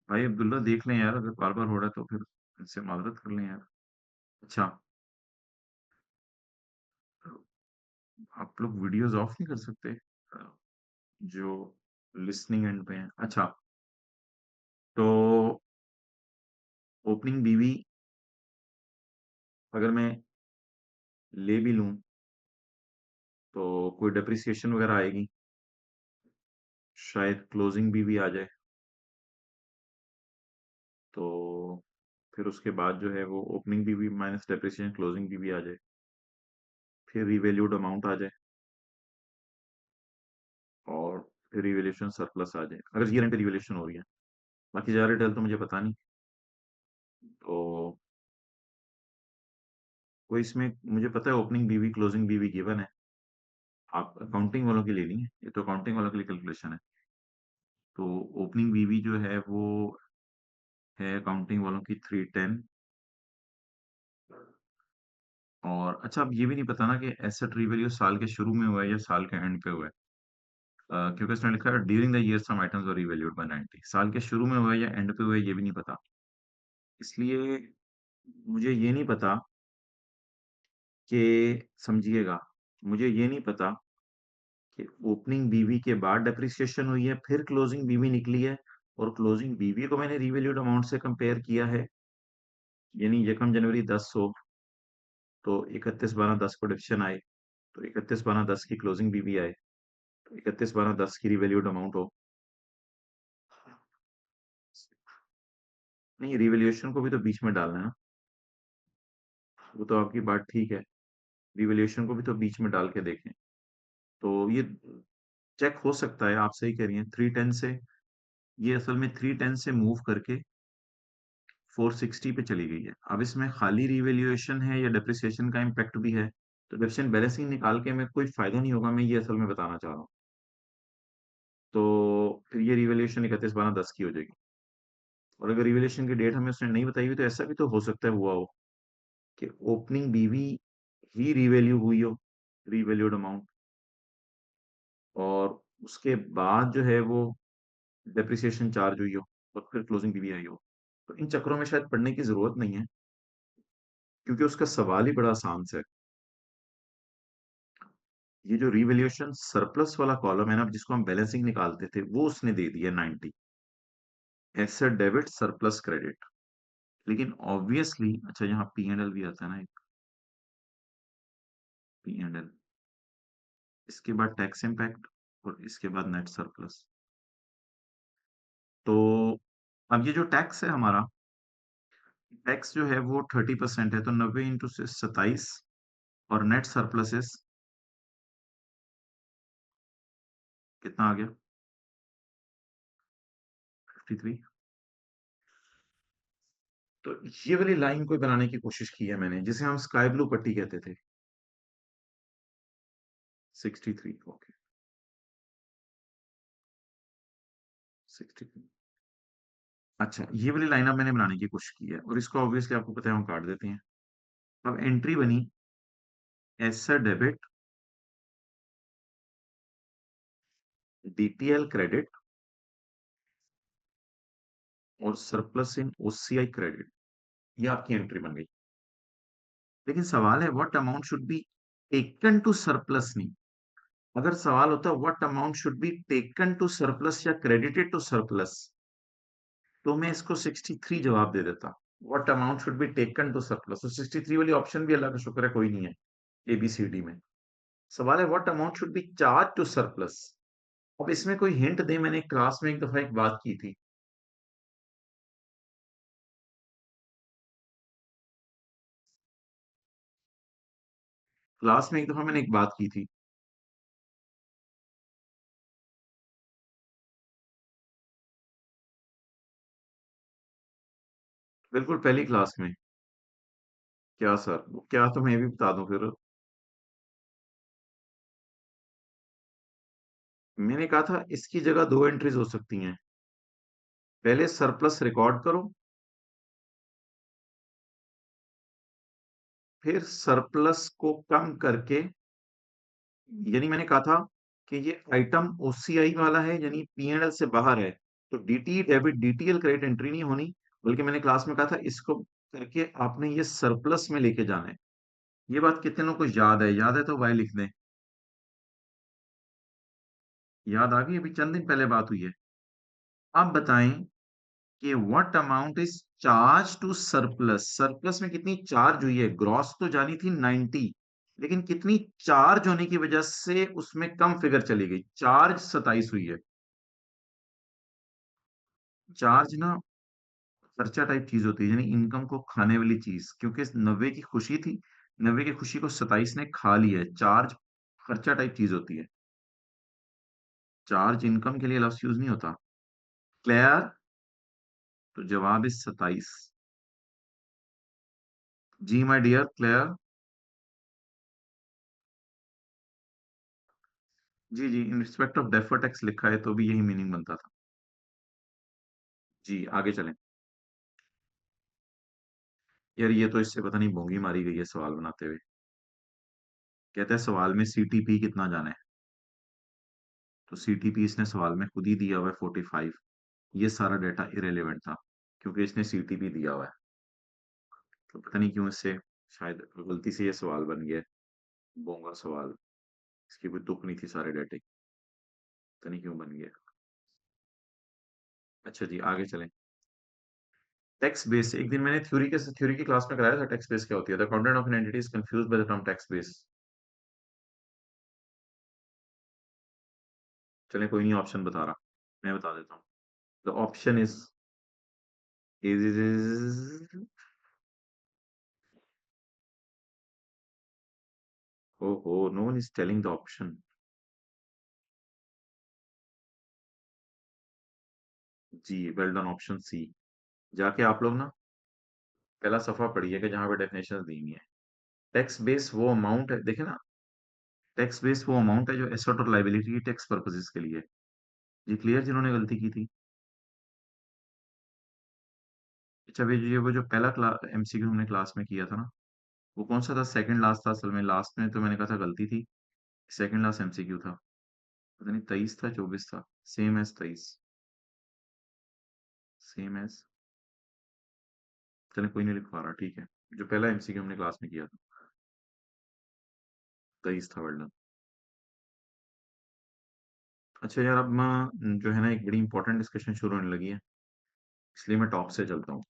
भाई अब्दुल्ला देख लें यार, अगर बार बार हो रहा है तो फिर इनसे माजरत कर लें यार। अच्छा, आप लोग वीडियोस ऑफ नहीं कर सकते जो लिसनिंग एंड पे हैं? अच्छा, तो ओपनिंग बीवी अगर मैं ले भी लूं तो कोई डेप्रिसिएशन वगैरह आएगी, शायद क्लोजिंग बीवी आ जाए। तो फिर उसके बाद जो है वो ओपनिंग बीवी माइनस डेप्रिसिएशन क्लोजिंग बीवी आ जाए, फिर रिवैल्यूड अमाउंट आ जाए और फिर रिवैल्यूएशन सरप्लस आ जाए अगर ईयर एंड रिवैल्यूएशन हो रही है। बाकी ज़्यादा डिटेल तो मुझे पता नहीं। तो वो इसमें मुझे पता है ओपनिंग बीवी क्लोजिंग बीवी गिवन है। आप अकाउंटिंग वालों की ले ली है, ये तो अकाउंटिंग वालों के लिए कैलकुलेशन है। तो ओपनिंग बीवी जो है वो है अकाउंटिंग वालों की 310। और अच्छा, अब ये भी नहीं पता ना कि एसेट रिवैल्यू साल के शुरू में हुआ है या साल के एंड पे हुआ है। क्योंकि इसने लिखा है during the year some items were revalued by 90। साल के शुरू में हुआ है या एंड पे हुआ है ये भी नहीं पता। इसलिए मुझे ये नहीं पता कि, समझिएगा, मुझे ये नहीं पता कि ओपनिंग बीवी के बाद डेप्रिसिएशन हुई है फिर क्लोजिंग बीवी निकली है और क्लोजिंग बीवी को मैंने रिवैल्यूड अमाउंट से कंपेयर किया है, यानी यकम जनवरी 10 हो तो 31/12/10 को डिविजन आए, तो 31/12/10 की क्लोजिंग बीवी आए, तो 31/12/10 की रिवैल्यूड अमाउंट हो। नहीं, रिवैल्यूएशन को भी तो बीच में डालना है ना। वो तो आपकी बात ठीक है, रिवैल्यूएशन को भी तो बीच में डाल के देखें। तो ये चेक हो सकता है, आप सही कह रही हैं 310 से। ये असल में 310 से मूव करके 460 पे चली गई है। अब इसमें खाली रिवैल्यूएशन है या डेप्रिसिएशन का इम्पैक्ट भी है, तो डेप्रिसिएशन बैलेंसिंग निकाल के मैं कोई फायदा नहीं होगा, मैं ये असल में बताना चाह रहा हूँ। तो फिर ये रिवैल्यूएशन 31/12/10 की हो जाएगी। और अगर रिवैल्यूएशन की डेट हमें उसने नहीं बताई हुई तो ऐसा भी तो हो सकता है हुआ हो कि ओपनिंग बीवी ही रिवैल्यू हुई हो, रिवैल्यूड अमाउंट, और उसके बाद जो है वो डेप्रिसिएशन चार्ज हुई हो और फिर क्लोजिंग बीवी आई हो। तो इन चक्रों में शायद पढ़ने की जरूरत नहीं है, क्योंकि उसका सवाल ही बड़ा आसान सा है। ये जो रिवैल्यूएशन सरप्लस वाला कॉलम है ना, जिसको हम बैलेंसिंग निकालते थे, वो उसने दे दिया 90, एसेट डेबिट सरप्लस क्रेडिट। लेकिन ऑब्वियसली, अच्छा यहाँ पी एंड एल भी आता है ना, एक पी एंड एल, इसके बाद टैक्स इम्पैक्ट और इसके बाद नेट सरप्लस। तो अब ये जो टैक्स है हमारा, टैक्स जो है वो 30% है, तो 90 इंटू 27, और नेट सरप्लसेस कितना आ गया, 53। तो ये वाली लाइन को बनाने की कोशिश की है मैंने, जिसे हम स्काई ब्लू पट्टी कहते थे, 63, ओके, 63। अच्छा, ये वाली लाइन अब मैंने बनाने की कोशिश की है, और इसको ऑब्वियसली आपको पता है हम काट देते हैं। अब एंट्री बनी एसेट डेबिट डीटीएल क्रेडिट और सरप्लस इन ओसीआई क्रेडिट, ये आपकी एंट्री बन गई। लेकिन सवाल है what amount should be taken to surplus, नहीं। अगर सवाल होता what amount should be taken to surplus या क्रेडिटेड टू सरप्लस, तो मैं इसको 63 जवाब दे देता। What amount should be taken to surplus, तो 63 वाली ऑप्शन भी अल्लाह का शुक्र है कोई नहीं है एबीसीडी में। सवाल है what amount should be charge to surplus. अब इसमें कोई हिंट दे, मैंने क्लास में एक दफा एक बात की थी। क्लास में एक दफा मैंने एक बात की थी। बिल्कुल पहली क्लास में। क्या सर, क्या, तो मैं भी बता दूं फिर। मैंने कहा था इसकी जगह दो एंट्रीज हो सकती हैं। पहले सरप्लस रिकॉर्ड करो, फिर सरप्लस को कम करके, यानी मैंने कहा था कि ये आइटम ओसीआई वाला है, यानी पीएनएल से बाहर है, तो DT debit DTL credit entry नहीं होनी। बल्कि मैंने क्लास में कहा था इसको करके आपने ये सरप्लस में लेके जाना है। ये बात कितने लोगों को याद है? याद है तो वाई लिख दें। याद आ गई? अभी चंद दिन पहले बात हुई है। आप बताएं कि what amount is charge to surplus, surplus में कितनी चार्ज हुई है? ग्रॉस तो जानी थी 90, लेकिन कितनी चार्ज होने की वजह से उसमें कम फिगर चली गई? चार्ज 27 हुई है। चार्ज ना खर्चा टाइप चीज होती है, यानी इनकम को खाने वाली चीज, क्योंकि 90 की खुशी थी, 90 की खुशी को 27 ने खा लिया है। चार्ज खर्चा टाइप चीज होती है, चार्ज इनकम के लिए लफ्ज यूज नहीं होता। क्लियर? तो जवाब इज 27। जी माय डियर, क्लियर? जी जी, in respect of defer tax लिखा है तो भी यही मीनिंग बनता था। जी आगे चलें। यार ये तो इससे पता नहीं भोंगी मारी गई है सवाल बनाते हुए। कहता है सवाल में सीटीपी कितना जाना है, तो सीटीपी इसने सवाल में खुद ही दिया हुआ है 45। ये सारा डाटा इरेलीवेंट था, क्योंकि इसने सीटीपी दिया हुआ है। तो पता नहीं क्यों इससे शायद गलती से ये सवाल बन गया है, बोंगा सवाल। इसकी कोई तुक नहीं थी सारे डाटे की, पता नहीं क्यों बन गया। अच्छा जी आगे चलें। टैक्स बेस, एक दिन मैंने थ्योरी की क्लास में कराया था टैक्स बेस क्या होती है। The content of an entity is confused by the term tax base. चलें कोई नहीं, ऑप्शन बता रहा, मैं बता देता हूँ। द ऑप्शन इज ओहो, no one is telling the option. जी वेल डन, ऑप्शन सी। जाके आप लोग ना पहला सफा पढ़िए कि जहां पे डेफिनेशन दी हुई है। टैक्स बेस वो अमाउंट है, देखे ना, टैक्स बेस वो अमाउंट है जो एसेट और लाइबिलिटी की टैक्स पर्पसेस के लिए। ये क्लियर जिन्होंने गलती की थी? अच्छा भेजिए, वो जो पहला एमसीक्यू हमने क्लास में किया था ना, वो कौन सा था? सेकंड लास्ट था असल में। लास्ट में तो मैंने कहा था गलती थी। सेकंड लास्ट एमसीक्यू था। पता नहीं 23 था 24 था। Same age 23। Same age. चलो कोई नहीं लिख पा रहा, ठीक है। जो पहला एमसीक्यू हमने क्लास में किया था 23 था। वर्ल्ड। अच्छा यार, अब मैं जो है ना, एक बड़ी इंपॉर्टेंट डिस्कशन शुरू होने लगी है, इसलिए मैं टॉप से चलता हूँ।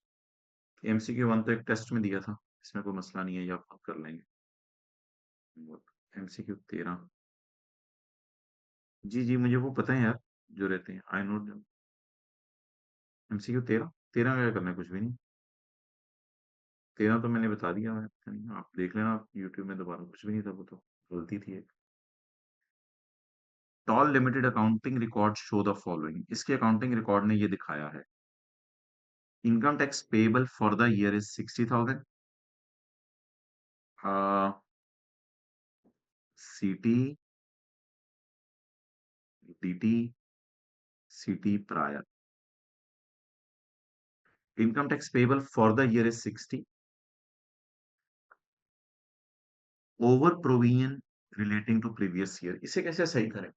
एमसीक्यू वन तो एक टेस्ट में दिया था, इसमें कोई मसला नहीं है, ये आप कर लेंगे। एमसीक्यू 13। जी जी, मुझे वो पता है यार, जो रहते हैं आई नोट। एमसीक्यू 13। 13 में क्या करना है? कुछ भी नहीं। 13 तो मैंने बता दिया है, पता नहीं, आप देख लेना आप यूट्यूब में, दोबारा कुछ भी नहीं था वो तो। गलती थी एक। Toll limited accounting record show the following. इसके अकाउंटिंग रिकॉर्ड ने ये दिखाया है। Income tax payable for the year is 60,000। CT, DT, CT prior. Income tax payable for the year is 60। Over provision relating to previous year. इसे कैसे सही करें?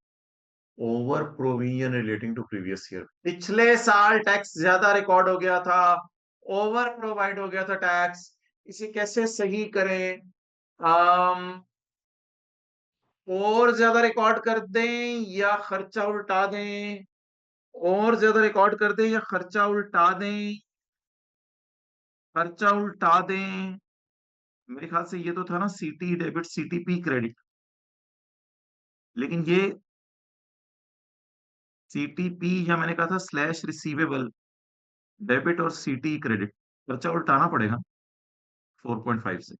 Over provision relating to previous year, पिछले साल टैक्स ज्यादा record हो गया था, ओवर प्रोवाइड हो गया था टैक्स। इसे कैसे सही करें? um, और ज्यादा रिकॉर्ड कर दें या खर्चा उल्टा दें? और ज्यादा रिकॉर्ड कर दें या खर्चा उल्टा दें? खर्चा उल्टा दें। मेरे ख्याल से ये तो था ना, सीटी डेबिट सीटीपी क्रेडिट। लेकिन ये सीटीपी, या मैंने कहा था स्लैश रिसीवेबल डेबिट और सीटी क्रेडिट, खर्चा उल्टाना पड़ेगा 4.5 से।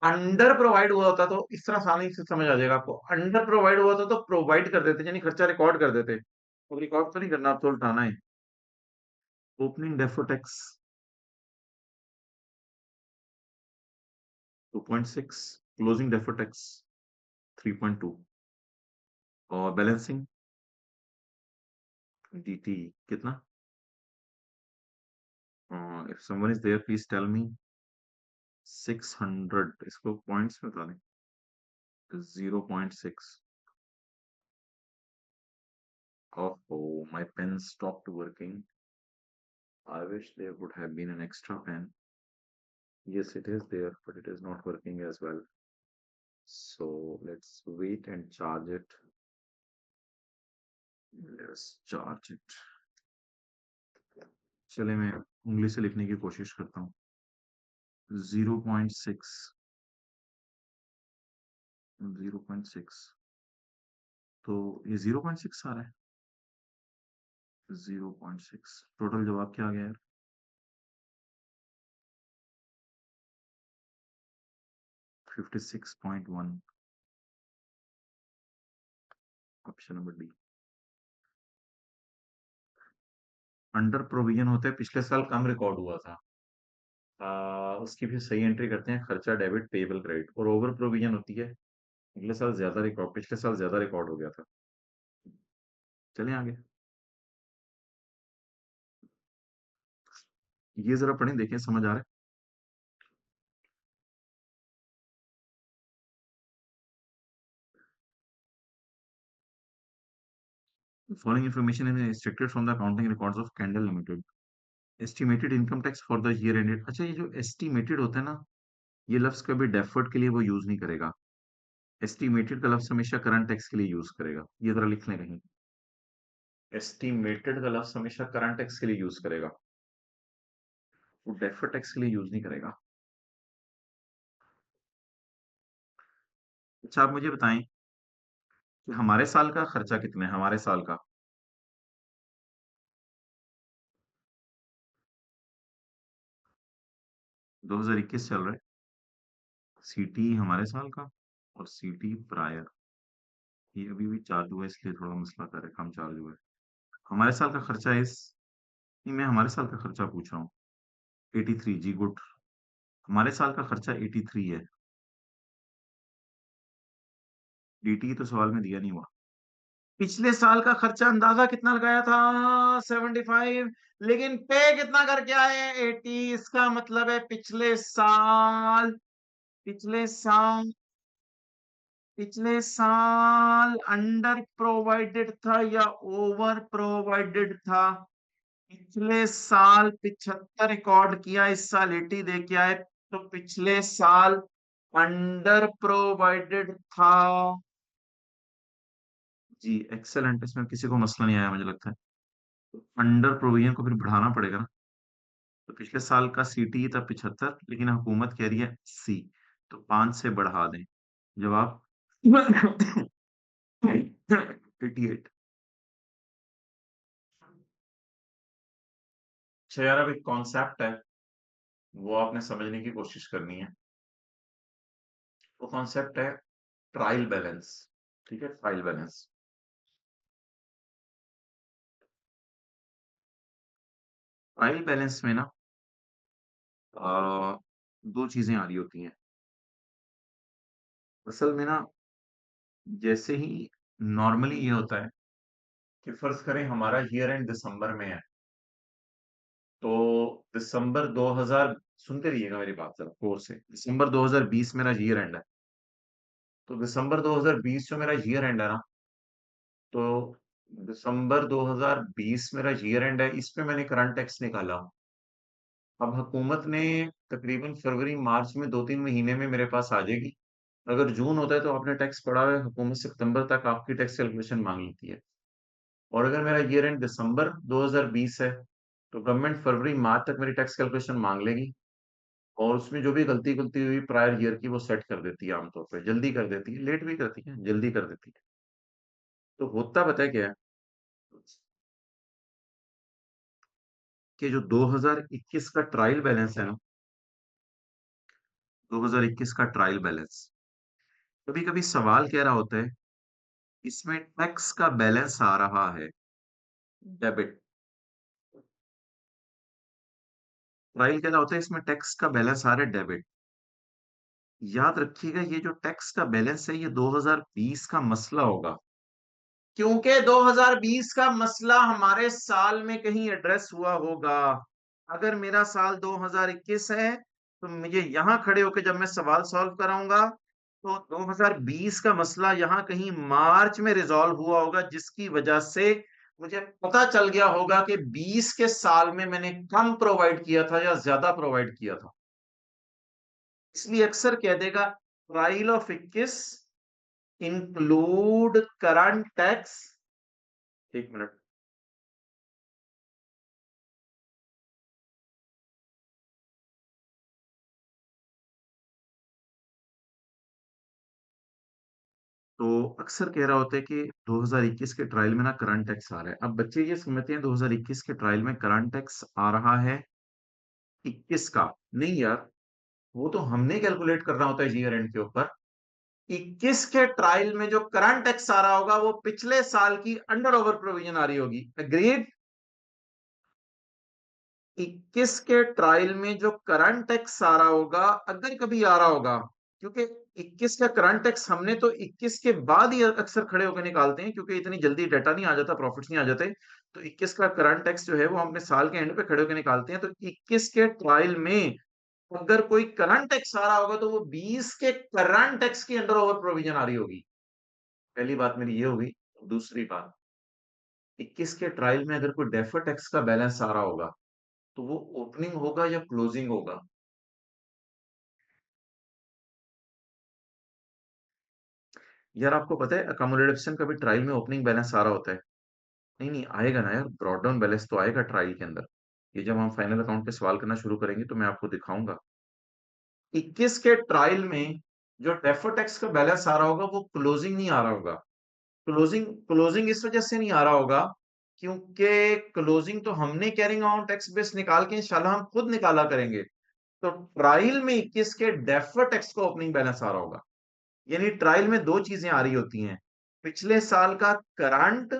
अंडर प्रोवाइड हुआ होता तो इस तरह आसानी से समझ आ जाएगा आपको। अंडर प्रोवाइड हुआ था तो प्रोवाइड कर देते, यानी खर्चा रिकॉर्ड कर देते। अब रिकॉर्ड तो नहीं करना, अब तो उल्टाना है। Opening defer tax 2.6, closing defer tax 3.2, और बैलेंसिंग डीटी कितना? If someone is there please tell me. 600, इसको पॉइंट्स में बता दें। 0.6। Oh, my pen stopped working. I wish there would have been an extra pen. Yes, it is there, but it is not working as well. So let's wait and charge it. Let's charge it. चले, मैं उंगली से लिखने की कोशिश करता हूँ। 0.6, 0.6, तो ये 0.6 आ रहा है। 0.6 टोटल जवाब क्या आ गया यार? 56.1। Option number D. Under provision होता है, पिछले साल कम रिकॉर्ड हुआ था, उसकी फिर सही एंट्री करते हैं, खर्चा डेबिट पेबल क्रेडिट। और ओवर प्रोविजन होती है, अगले साल ज्यादा रिकॉर्ड, पिछले साल ज्यादा रिकॉर्ड हो गया था। चलें आगे। ये जरा पढ़ें, देखें समझ आ रहा है? Following information is extracted from the accounting records of candle limited. Estimated income tax for the year ended. अच्छा, ये जो एस्टिमेटेड होता है ना, ये लफ्ज कभी डेफर्ड के लिए वो यूज नहीं करेगा। एस्टिमेटेड का लफ्ज हमेशा करंट टैक्स के लिए यूज करेगा। ये जरा लिख लें कहीं। एस्टिमेटेड का लफ्ज हमेशा करंट टैक्स के लिए यूज करेगा, वो डेफर्ड टैक्स के लिए यूज नहीं करेगा। अच्छा, आप मुझे बताएं कि हमारे साल का खर्चा कितना है? हमारे साल का 2021 चल रहा है। सीटी हमारे साल का और सीटी प्रायर, ये अभी भी चार्ज हुआ है, इसलिए थोड़ा मसला कर रहा है, कम चार्ज हुआ है। हमारे साल का खर्चा इस, नहीं, मैं हमारे साल का खर्चा पूछ रहा हूँ। 83, जी गुड। हमारे साल का खर्चा 83 है। डीटी तो सवाल में दिया नहीं हुआ। पिछले साल का खर्चा अंदाजा कितना लगाया था? 75। लेकिन पे कितना करके आए? 80। इसका मतलब है पिछले साल पिछले साल अंडर प्रोवाइडेड था या ओवर प्रोवाइडेड था? पिछले साल 75 रिकॉर्ड किया, इस साल 80 दे के आए, तो पिछले साल अंडर प्रोवाइडेड था। जी एक्सेलेंट, इसमें किसी को मसला नहीं आया मुझे लगता है। अंडर प्रोविजन को फिर बढ़ाना पड़ेगा ना। तो पिछले साल का सीटी था 75, लेकिन हुकूमत कह रही है 80, तो 5 से बढ़ा दें। जवाब 88। अच्छा यार, अब एक कॉन्सेप्ट है, वो आपने समझने की कोशिश करनी है। वो कॉन्सेप्ट है ट्रायल बैलेंस। ठीक है, ट्रायल बैलेंस। ट्रायल बैलेंस में ना दो चीजें आ रही होती हैं असल में ना। जैसे ही नॉर्मली ये होता है कि फर्ज करें हमारा ईयर एंड दिसंबर में है, तो दिसंबर 2000, सुनते रहिएगा मेरी बात जरा गौर से, दिसंबर 2020 मेरा ईयर एंड है। तो दिसंबर 2020 जो मेरा ईयर एंड है ना, तो दिसंबर 2020 मेरा ईयर एंड है, इस पे मैंने करंट टैक्स निकाला। अब हुकूमत ने तकरीबन फरवरी मार्च में 2-3 महीने में मेरे पास आ जाएगी। अगर जून होता है तो आपने टैक्स पड़ा है, हुकूमत सितंबर तक आपकी टैक्स कैलकुलेशन मांग लेती है। और अगर मेरा ईयर एंड दिसंबर 2020 है, तो गवर्नमेंट फरवरी मार्च तक मेरी टैक्स कैलकुलेशन मांग लेगी। और उसमें जो भी गलती गलती हुई प्रायर ईयर की, वो सेट कर देती है, आमतौर पे जल्दी कर देती है, लेट भी करती है, जल्दी कर देती है। तो होता पता है क्या है कि जो 2021 का ट्रायल बैलेंस है ना, 2021 का ट्रायल बैलेंस, कभी कभी सवाल कह रहा होता है इसमें टैक्स का बैलेंस आ रहा है डेबिट। ट्रायल कह रहा होता है इसमें टैक्स का बैलेंस आ रहा है डेबिट। याद रखिएगा, ये जो टैक्स का बैलेंस है ये 2020 का मसला होगा, क्योंकि 2020 का मसला हमारे साल में कहीं एड्रेस हुआ होगा। अगर मेरा साल 2021 है, तो मुझे यहां खड़े होकर जब मैं सवाल सॉल्व कराऊंगा, तो 2020 का मसला यहां कहीं मार्च में रिजॉल्व हुआ होगा, जिसकी वजह से मुझे पता चल गया होगा कि 20 के साल में मैंने कम प्रोवाइड किया था या ज्यादा प्रोवाइड किया था। इसलिए अक्सर कह देगा trial of 21 include current tax. एक मिनट। तो अक्सर कह रहा होता है कि 2021 के ट्रायल में ना करंट टैक्स आ रहा है। अब बच्चे ये समझते हैं 2021 के ट्रायल में करंट टैक्स आ रहा है 21 का। नहीं यार, वो तो हमने कैलकुलेट करना होता है ईयर एंड के ऊपर। 21 के ट्रायल में जो करंट टैक्स आ रहा होगा वो पिछले साल की अंडर ओवर प्रोविजन आ रही होगी। एग्रीड? 21 के ट्रायल में जो करंट टैक्स आ रहा होगा, अगर कभी आ रहा होगा, क्योंकि 21 का करंट टैक्स हमने तो 21 के बाद ही अक्सर खड़े होकर निकालते हैं, क्योंकि इतनी जल्दी डाटा नहीं आ जाता, प्रॉफिट्स नहीं आ जाते। तो 21 का करंट टैक्स जो है वो हम अपने साल के एंड पे खड़े होकर निकालते हैं। तो 21 के ट्रायल में अगर कोई करंट टैक्स आ रहा होगा, तो वो 20 के करंट टैक्स की अंडर ओवर प्रोविजन आ रही होगी। पहली बात मेरी ये होगी। दूसरी बात, 21 के ट्रायल में अगर कोई डेफर टैक्स का बैलेंस आ रहा होगा, तो वो ओपनिंग होगा या क्लोजिंग होगा? यार आपको पता है अकोमोडेशन का भी ट्रायल में ओपनिंग बैलेंस आ रहा होता है। नहीं नहीं आएगा ना यार, ब्रॉड डाउन बैलेंस तो आएगा ट्रायल के अंदर। ये जब हम फाइनल अकाउंट पे सवाल करना शुरू करेंगे तो मैं आपको दिखाऊंगा। 21 के ट्रायल में जो डेफर टैक्स का बैलेंस आ रहा होगा वो क्लोजिंग नहीं आ रहा होगा। क्लोजिंग क्लोजिंग इस वजह से नहीं आ रहा होगा क्योंकि क्लोजिंग तो हमने कैरिंग अमाउंट टैक्स बेस निकाल के इंशाल्लाह हम खुद निकाला करेंगे। तो ट्रायल में 21 के डेफर टैक्स का ओपनिंग बैलेंस आ रहा होगा। यानी ट्रायल में दो चीजें आ रही होती हैं, पिछले साल का करंट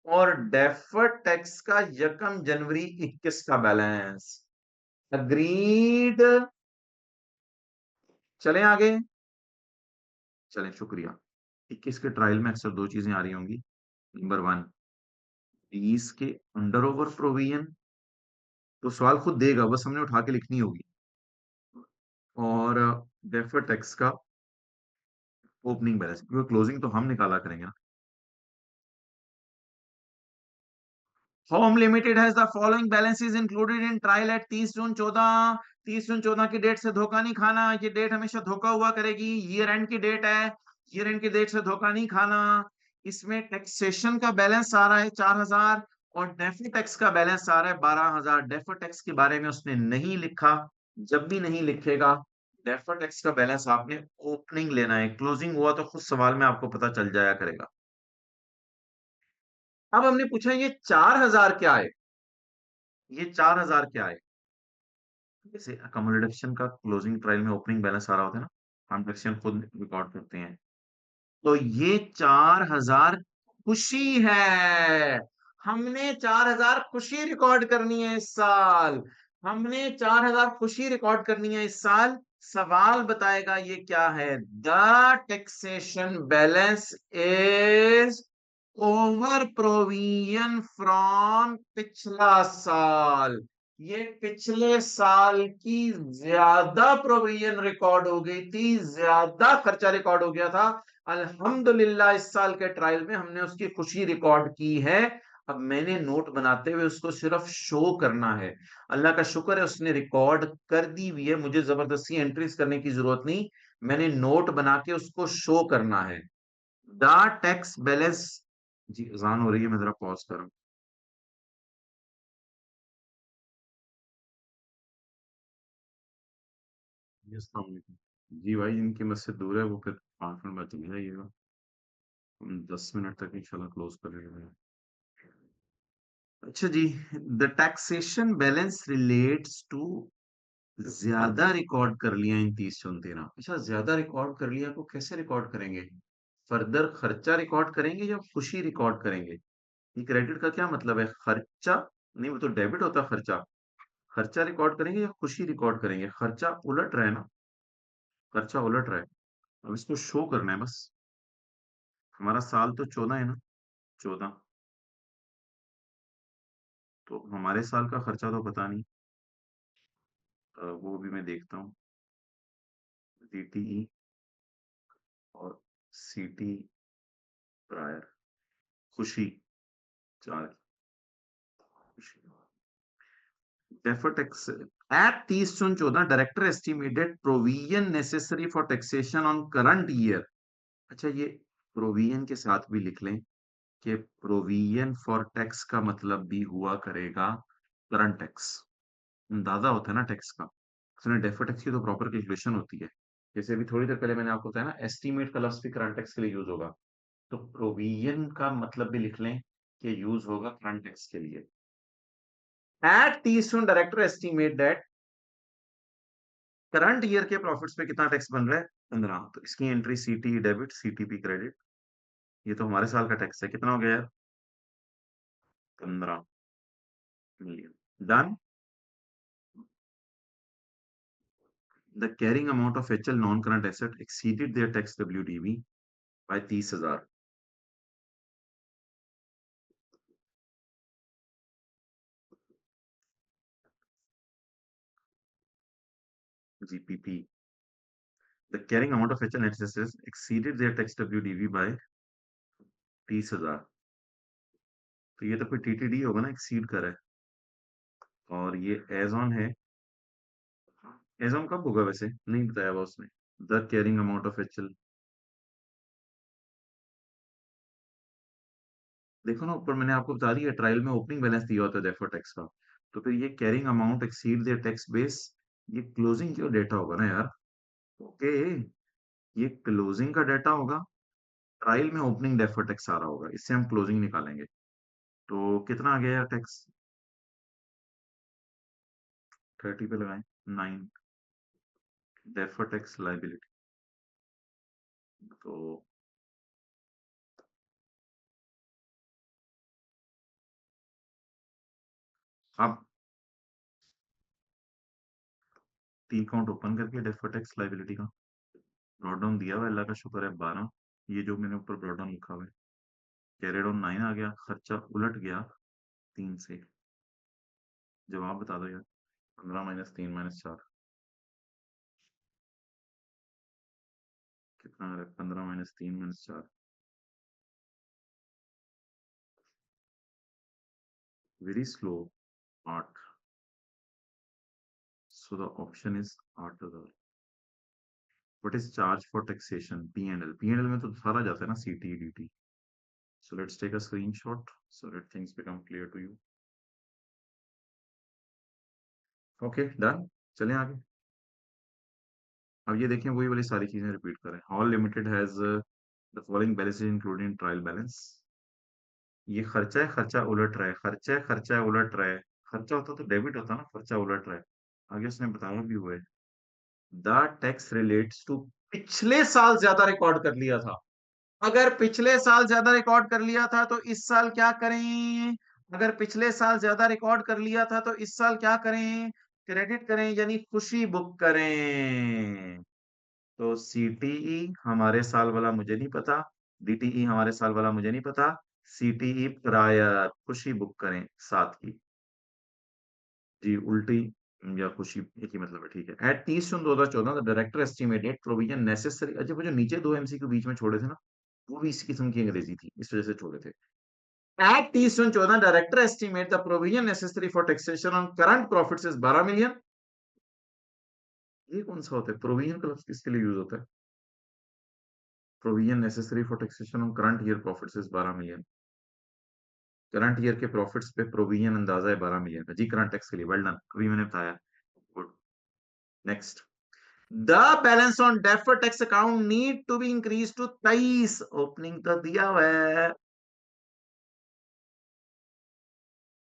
और डेफर्ड टैक्स का यकम जनवरी 21 का बैलेंस। अग्रीड? चलें आगे। चलें, शुक्रिया। 21 के ट्रायल में अक्सर दो चीजें आ रही होंगी, नंबर वन, 20 के अंडर ओवर प्रोविजन, तो सवाल खुद देगा, बस हमने उठा के लिखनी होगी। और डेफर टैक्स का ओपनिंग बैलेंस, क्योंकि क्लोजिंग तो हम निकाला करेंगे ना। Home limited has the following balances included in trial at 30 जून 14। 30 जून 14 की डेट से धोखा नहीं खाना, ये डेट हमेशा धोखा हुआ करेगी, ईयर एंड की डेट है, ईयर एंड की डेट से धोखा नहीं खाना। इसमें टैक्सेशन का बैलेंस आ रहा है 4000 और डेफर टैक्स का बैलेंस आ रहा है 12000। डेफर टैक्स के बारे में उसने नहीं लिखा, जब भी नहीं लिखेगा डेफर टैक्स का बैलेंस आपने ओपनिंग लेना है, क्लोजिंग हुआ तो खुद सवाल में आपको पता चल जाया करेगा। अब हमने पूछा ये 4000 क्या है, ये 4000 क्या है। जैसे कमल डिडक्शन का क्लोजिंग ट्रायल में ओपनिंग बैलेंस आ रहा होता है ना, हम डिडक्शन खुद रिकॉर्ड करते हैं, तो ये 4000 खुशी है। हमने 4000 खुशी रिकॉर्ड करनी है इस साल, हमने 4000 खुशी रिकॉर्ड करनी है इस साल। सवाल बताएगा ये क्या है, the taxation balance is over provision from पिछला साल। ये पिछले साल की ज्यादा प्रोविजन रिकॉर्ड हो गई थी, ज्यादा खर्चा रिकॉर्ड हो गया था। अल्हम्दुलिल्लाह इस साल के ट्रायल में हमने उसकी खुशी रिकॉर्ड की है। अब मैंने नोट बनाते हुए उसको सिर्फ शो करना है। अल्लाह का शुक्र है उसने रिकॉर्ड कर दी हुई है, मुझे जबरदस्ती एंट्रीज करने की जरूरत नहीं, मैंने नोट बना के उसको शो करना है। द टैक्स बैलेंस, जी अजान हो रही है, मैं जरा पॉज करूं। जी अस्सलाम वालेकुम। जी भाई, जिनकी मस्जिद दूर है वो फिर 5 मिनट बाद चले जाइएगा, हम 10 मिनट तक इंशाल्लाह क्लोज कर लेंगे। अच्छा जी, the taxation balance relates to, ज्यादा रिकॉर्ड कर लिया इन 30 जून 13। अच्छा, ज्यादा रिकॉर्ड कर लिया तो कैसे रिकॉर्ड करेंगे, फर्दर खर्चा रिकॉर्ड करेंगे या खुशी रिकॉर्ड करेंगे। ये क्रेडिट का क्या मतलब है, खर्चा नहीं, वो तो डेबिट होता है खर्चा। खर्चा रिकॉर्ड करेंगे या खुशी रिकॉर्ड करेंगे, खर्चा उलट रहा है ना, खर्चा उलट रहा है। अब इसको शो करना है बस। हमारा साल तो 14 है ना, 14, तो हमारे साल का खर्चा तो पता नहीं, वो भी मैं देखता हूँ। DTE और CT प्रायर, खुशी 4, खुशी deferred tax at 30 June 14 director estimated provision necessary for taxation on current year. अच्छा, ये प्रोविजन के साथ भी लिख लें कि प्रोविजन फॉर टैक्स का मतलब भी हुआ करेगा करंट टैक्स, अंदाजा होता है ना टैक्स का। उसने डेफर टैक्स की तो प्रॉपर कैलकुलेशन होती है। जैसे अभी थोड़ी देर पहले मैंने आपको बताया ना, एस्टीमेट का लफ्ज भी करंट टैक्स के लिए यूज होगा, तो प्रोविजन का मतलब भी लिख लें कि यूज होगा करंट टैक्स के लिए। At 30 June director estimate that current year के प्रॉफिट्स पे कितना टैक्स बन रहा है, 15। तो इसकी entry CT debit CTP credit, ये तो हमारे साल का टैक्स है, कितना हो गया यार, 15 million. Done. The carrying amount of HL non current asset exceeded their tax WDV by 30,000। GPP, the carrying amount of HL net assets exceeded their tax WDV by 30,000। तो ये तो कोई TTD होगा ना, एक्सीड कर है। और ये एज ऑन है, एज ऑन कब होगा वैसे, नहीं बताया हुआ उसने। The carrying amount of HL, देखो ना ऊपर मैंने आपको बता दिया, ट्रायल में ओपनिंग बैलेंस दिया होता है डेफर टैक्स का, तो फिर ये carrying amount exceed their tax base, ये क्लोजिंग का डेटा होगा ना यार। ओके, ये क्लोजिंग का डेटा होगा, ट्रायल में ओपनिंग डेफर टैक्स आ रहा होगा, इससे हम क्लोजिंग निकालेंगे। तो कितना आ गया यार टैक्स, 30 पे लगाएं, 9 डेफर टैक्स लाइबिलिटी। तो अब टी अकाउंट ओपन करके डेफर टैक्स लाइबिलिटी का ब्रॉड डाउन दिया हुआ है, अल्लाह का शुक्र है 12, ये जो मैंने ऊपर ब्रॉड डाउन लिखा हुआ है, कैरिड ऑन 9 आ गया, खर्चा उलट गया 3 से। जवाब बता दो यार। 15 माइनस 3 माइनस 4 कितना आ रहा है? 15 minus 3 minus 4, very slow, 8। So the option is 8,000. What is charge for taxation? P&L. P&L में तो सारा जाता है ना, CT, DT. So let's take a screenshot so that things become clear to you. Okay, done. चलें आगे। अब ये देखें, वही वाली सारी चीजें रिपीट करें। Hall Limited has the following balances including trial balance. ये खर्चा है, खर्चा उलट रहा है, खर्चा है, खर्चा उलट रहा है। खर्चा होता तो डेबिट होता ना, खर्चा उलट रहा है। आगे उसने बताया भी हुआ है। द टैक्स रिलेट्स टू, पिछले साल ज्यादा रिकॉर्ड कर लिया था। अगर पिछले साल ज्यादा रिकॉर्ड कर लिया था तो इस साल क्या करें? अगर पिछले साल ज्यादा रिकॉर्ड कर लिया था तो इस साल क्या करें? क्रेडिट करें, यानी खुशी बुक करें। तो सीटीई हमारे साल वाला मुझे नहीं पता, डीटीई हमारे साल वाला मुझे नहीं पता, सीटीई प्रायर खुशी बुक करें साथ की। जी उल्टी या खुशी एक ही मतलब है, ठीक है। At 30 June 2014 the director estimated provision necessary. अच्छा, वो जो नीचे दो एमसीक्यू बीच में छोड़े थे ना, वो भी इसी किस्म की अंग्रेजी थी, इस वजह से छोड़े थे। At 30 June 14 director estimate the provision necessary for taxation on current profits is 12 million. ये कौन सा होता है? प्रोविजन का लफ्ज किसके लिए यूज होता है? Provision necessary for taxation on current year profits is 12 million. Current year के प्रॉफिट्स पे प्रोविजन अंदाजा है 12 मिलियन का जी, करंट टैक्स के लिए। वेल डन, अभी मैंने बताया। Good. Next, the balance on deferred tax account need to be increase to 23। Opening तो दिया हुआ है,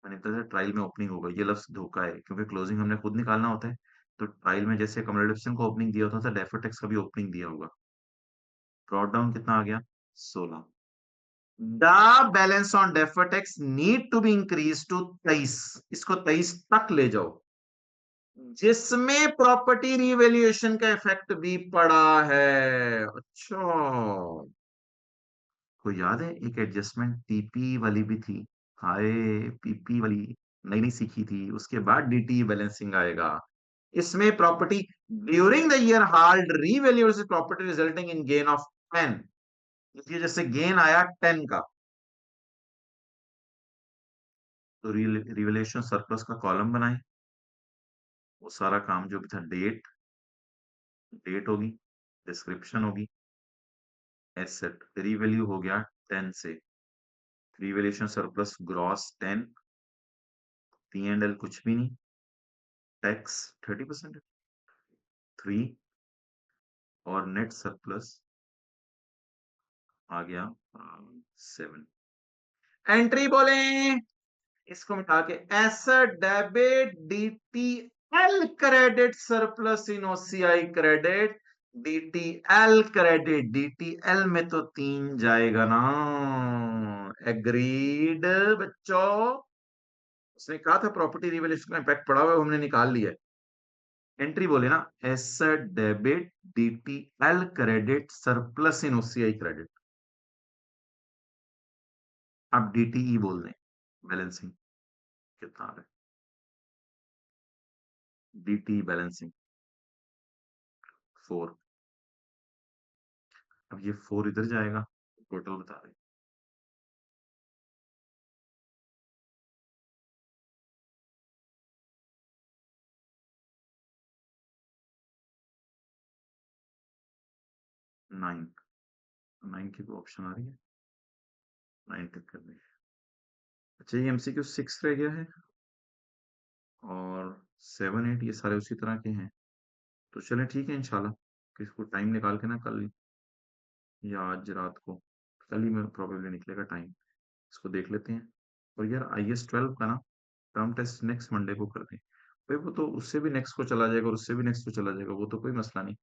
मैंने कहा ट्रायल में ओपनिंग होगा, ये लफ्ज धोखा है, क्योंकि क्लोजिंग हमने खुद निकालना होता है। तो ट्रायल में जैसे कमर्शियल को ओपनिंग दिया होता था, डेफर्ड टैक्स का भी ओपनिंग दिया होगा। ड्रॉप डाउन कितना आ गया? 16। The balance on deferred tax need to be increase to 23। इसको 23 तक ले जाओ, जिसमें प्रॉपर्टी रिवैल्यूएशन का इफेक्ट भी पड़ा है। अच्छा, को याद है एक एडजस्टमेंट टीपी वाली भी थी? हाय, पीपी वाली नई नई सीखी थी, उसके बाद डीटी बैलेंसिंग आएगा। इसमें property during the year held revaluation property resulting in gain of 10। इसलिए जैसे गेन आया 10 का, तो रिवैल्यूएशन सरप्लस का कॉलम बनाए। वो सारा काम जो भी था, डेट, डेट होगी, डिस्क्रिप्शन होगी, एसेट रीवैल्यू हो गया 10 से, revaluation surplus gross 10, P and L कुछ भी नहीं, टैक्स 30%, 3, और नेट सरप्लस आ गया 7। एंट्री बोले, इसको मिटा के asset debit DTL credit surplus in OCI credit, DTL credit, DTL में तो 3 जाएगा ना। एग्रीड बच्चों, उसने कहा था प्रॉपर्टी रिवैल्यूएशन का इम्पैक्ट पड़ा हुआ है, हमने निकाल लिया है। एंट्री बोले ना, asset debit DTL credit surplus in OCI credit. आप डीटीई बोल दें, बैलेंसिंग कितना आ रहा है? DT balancing 4। अब ये 4 इधर जाएगा, टोटल बता रहे 9। 9 की कोई ऑप्शन आ रही है? 9 टिक कर दें। अच्छा, ये एमसीक्यू 6 रह गया है, और 7 8 ये सारे उसी तरह के हैं। तो चलें ठीक है, इंशाल्लाह किसको टाइम निकाल के ना, कल या आज रात को, कल ही में प्रोबेबली निकलेगा टाइम, इसको देख लेते हैं। और यार IS-12 का ना टर्म टेस्ट नेक्स्ट मंडे को कर दें भाई, वो तो उससे भी नेक्स्ट को चला जाएगा और उससे भी नेक्स्ट को चला जाएगा, वो तो कोई मसला नहीं।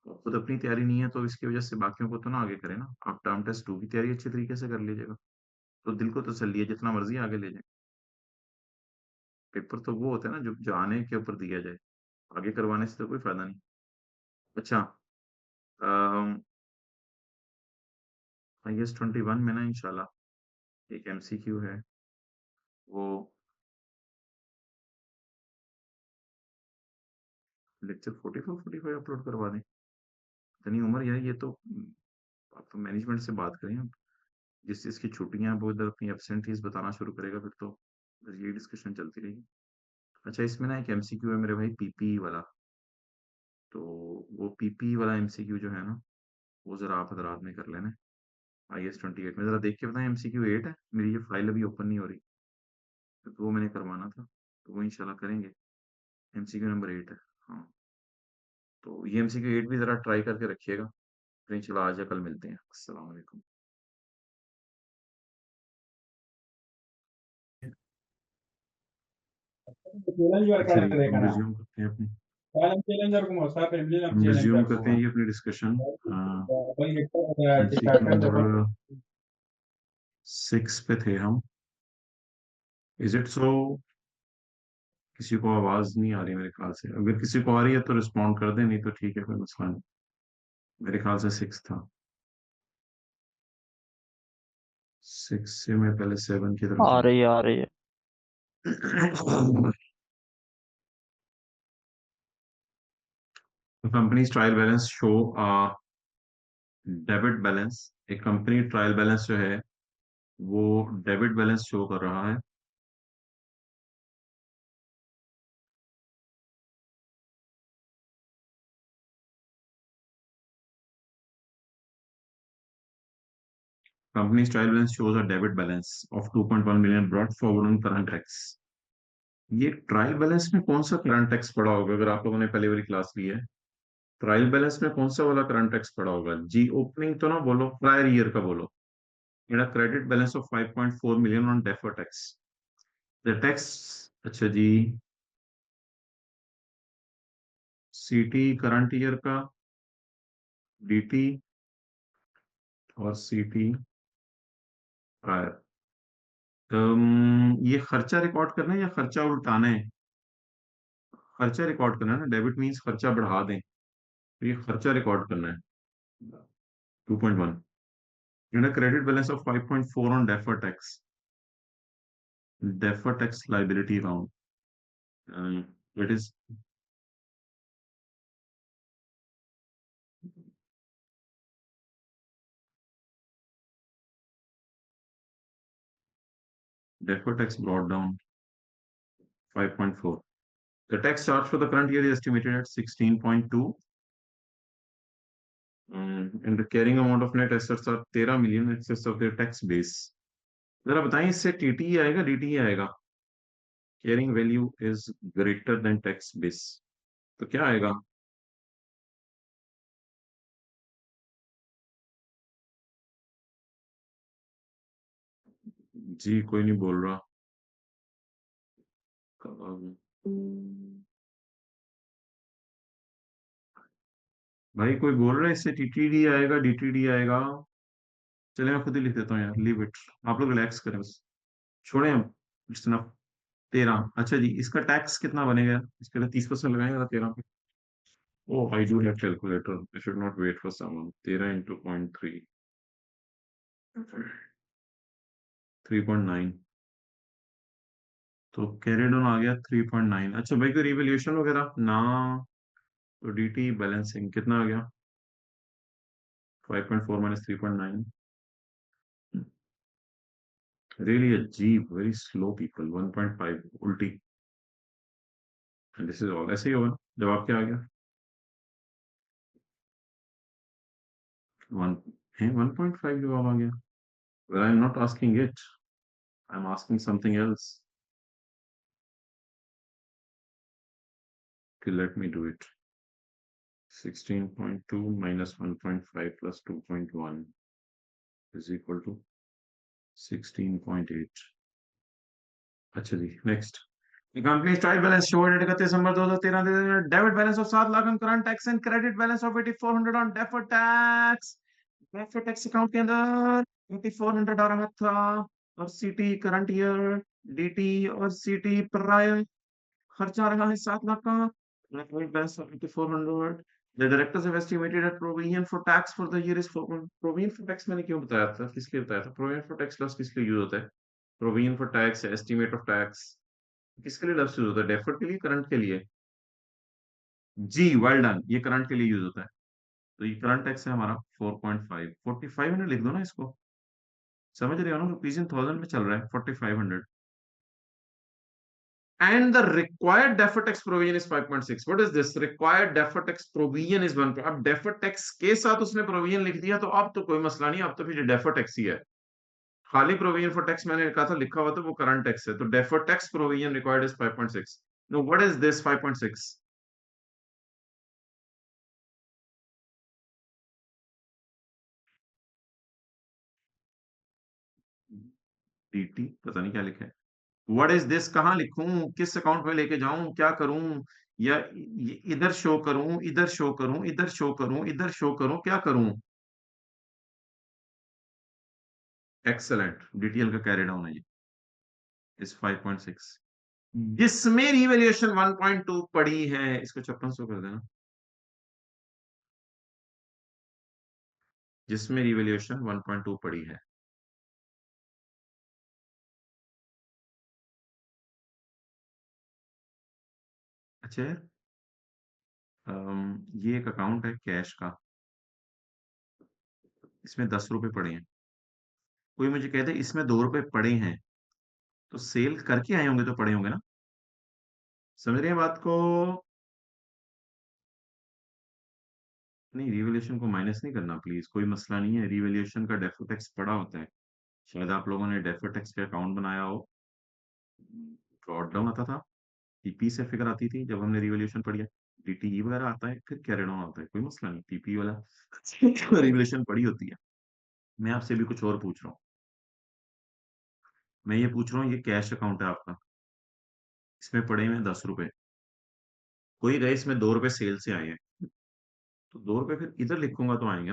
खुद अपनी तैयारी नहीं है तो इसकी वजह से बाकियों को तो ना आगे करें ना। आप टर्म टेस्ट 2 की तैयारी अच्छी तरीके से कर लीजिएगा, तो दिल को तसल्ली है, जितना मर्जी आगे ले जाए। पेपर तो वो होता है ना जो आने के ऊपर दिया जाए, आगे करवाने से तो कोई फायदा नहीं। अच्छा, IS-21 में ना इंशाल्लाह एक एमसीक्यू है, वो लेक्चर 44-45 अपलोड करवा दें। इतनी उम्र यार, ये तो आप तो मैनेजमेंट से बात करें आप। जिस चीज की छुट्टियां हैं, वो इधर अपनी एब्सेंटीज बताना शुरू करेगा, फिर तो बस ये डिस्कशन चलती रहेगी। अच्छा, इसमें ना एक एमसीक्यू है मेरे भाई, पीपी वाला। तो वो पीपी वाला एमसीक्यू जो है ना, वो जरा आप हजरात में कर लेना। IS 28 में जरा देख के बताएं, MCQ 8 है, मेरी ये फाइल अभी ओपन नहीं हो रही, तो वो मैंने करवाना था, तो वो इंशाल्लाह करेंगे। MCQ नंबर 8 है। हाँ, तो ये MCQ 8 भी जरा ट्राई करके रखिएगा। फिर इंशाल्लाह आज या कल मिलते हैं। अस्सलाम वालेकुम। चैलेंज अच्छा वर्क जी, हम देखना रिज्यूम करते हैं अपनी कालम चैलेंजर को मोसा फैमिली नाम हम रिज्यूम चैलेंजर करते को हैं ये अपनी डिस्कशन। बल गेट MCQ टाइटल देखो नंबर 6 पे थे हम। Is it so? किसी को आवाज नहीं आ रही मेरे ख्याल से, अगर किसी को आ रही है तो रिस्पॉन्ड कर दे, नहीं तो ठीक है, कोई मसला नहीं। मेरे ख्याल से 6 था। 6 से मैं पहले 7 की तरफ आ जाऊँ। रही है आ रही है। Companies trial balance show debit balance. एक कंपनी ट्रायल बैलेंस जो है वो डेबिट बैलेंस शो कर रहा है। Companies trial balance shows a debit balance of 2.1 million brought forward on current tax. ये ट्रायल बैलेंस में कौन सा करंट टैक्स पड़ा होगा, अगर आप लोगों ने पहले वाली क्लास ली है? ट्रायल बैलेंस में कौन सा वाला करंट टैक्स पड़ा होगा जी? ओपनिंग तो ना बोलो, प्रायर ईयर का बोलो। मेरा credit balance of 5.4 million on defer tax. The tax. अच्छा जी, सीटी करंट ईयर का, डीटी और सीटी प्रायर। ये खर्चा रिकॉर्ड करना है या खर्चा उल्टाना है? खर्चा रिकॉर्ड करना है ना, डेबिट मीन्स खर्चा बढ़ा दें, तो ये खर्चा रिकॉर्ड करना है। 2.1 credit balance of 5.4 on defer tax. Defer tax liability account, it is deferred tax brought down 5.4. The tax charge for the current year is estimated at 16.2, and the carrying amount of net assets are 13 million in excess of their tax base. जरा बताएं, इससे TT आएगा DT आएगा? Carrying value is greater than tax base, तो क्या आएगा? जी कोई नहीं बोल रहा। भाई कोई बोल रहा है इससे टीटीडी आएगा डीटीडी आएगा? चले मैं खुद ही लिख देता हूँ यार, लीव इट। आप लोग रिलैक्स करें बस, छोड़ें अब। It's enough. 13। अच्छा जी, इसका टैक्स कितना बनेगा? इसके लिए 30% लगाएंगे 13 पे। Oh I do have calculator, I should not wait for someone. 13 into 0.3, 3.9। तो कैरिड ऑन आ गया 3.9। अच्छा भाई, कोई रिवैल्यूएशन वगैरह ना? तो डीटी बैलेंसिंग कितना आ गया? 5.4 माइनस 3.9। रियली अजीब, वेरी स्लो पीपल। 1.5 उल्टी। दिस इज ऑल, ऐसे ही होगा ना? जवाब क्या आ गया? 1 है, 1.5 जवाब आ गया। Well, I'm not asking it. I'm asking something else. Okay, let me do it. 16.2 minus 1.5 plus 2.1 is equal to 16.8. अच्छा जी, next. The company's trial balance showed at 31 December 2013 debit balance of 7 lakh on current tax and credit balance of 8400 on deferred tax. deferred tax account के अंदर 8400 आ रहा था, और सीटी current year, DT और सीटी prior खर्चा आ रहा है 7 लाख का। credit balance of 8400, The directors have estimated that provision for tax for the year is 4. Provision for tax मैंने क्यों बताया था, किस लिए बताया था? provision for tax लफ्ज किस लिए यूज होता है? provision for tax, estimate of tax, किसके लिए लफ्ज यूज होता है? डेफर्ड के लिए, करंट के लिए? जी, वेल डन, ये करंट के लिए यूज होता है। तो ये करंट टैक्स है हमारा 4.5, 4500 लिख दो ना इसको। समझ रहे हो ना, रुपीज इन थाउजेंड में चल रहा है 4500। And the required deferred tax provision is 5.6. What is this? Required deferred tax provision is 1. अब deferred tax के साथ उसने provision लिख दिया तो अब तो कोई मसला नहीं, अब तो फिर deferred tax ही है। खाली provision for tax मैंने कहा था लिखा हुआ था वो current tax है, तो deferred tax provision required is 5.6. Now what is this 5.6? DT पता नहीं क्या लिखा है। What is this कहाँ लिखूं, किस अकाउंट में लेके जाऊं, क्या करूं, या इधर शो करूं, इधर शो करूं, इधर शो करूं, इधर शो करूं, क्या करूं? एक्सेलेंट, डीटीएल का कैरी डाउन है ये इस 5.6, जिसमें रिवैल्यूएशन 1.2 पड़ी है। इसको 5600 कर देना, जिसमें रिवैल्यूएशन 1.2 पड़ी है। अच्छा यार, ये एक अकाउंट है कैश का, इसमें 10 रुपए पड़े हैं। कोई मुझे कहते इसमें 2 रुपए पड़े हैं, तो सेल करके आए होंगे तो पड़े होंगे ना? समझ रहे हैं बात को? नहीं, रिवैल्यूएशन को माइनस नहीं करना प्लीज, कोई मसला नहीं है। रिवैल्यूएशन का डेफर टैक्स पड़ा होता है, शायद आप लोगों ने डेफर टैक्स का अकाउंट बनाया हो, ड्रॉट डाउन आता था, पीपी से फिगर आती थी जब हमने रिवॉल्यूशन पढ़ी है, डीटीई वगैरह आता है, फिर कैरेड ऑन आता है, कोई मसला नहीं, पीपी वाला रिवॉल्यूशन पढ़ी होती है। मैं आपसे भी कुछ और पूछ रहा हूँ, मैं ये पूछ रहा हूँ, ये कैश अकाउंट है आपका, इसमें पड़े हुए 10 रुपए, कोई गए इसमें 2 रुपए सेल से आए हैं, तो 2 रुपए फिर इधर लिखूंगा तो आएंगे।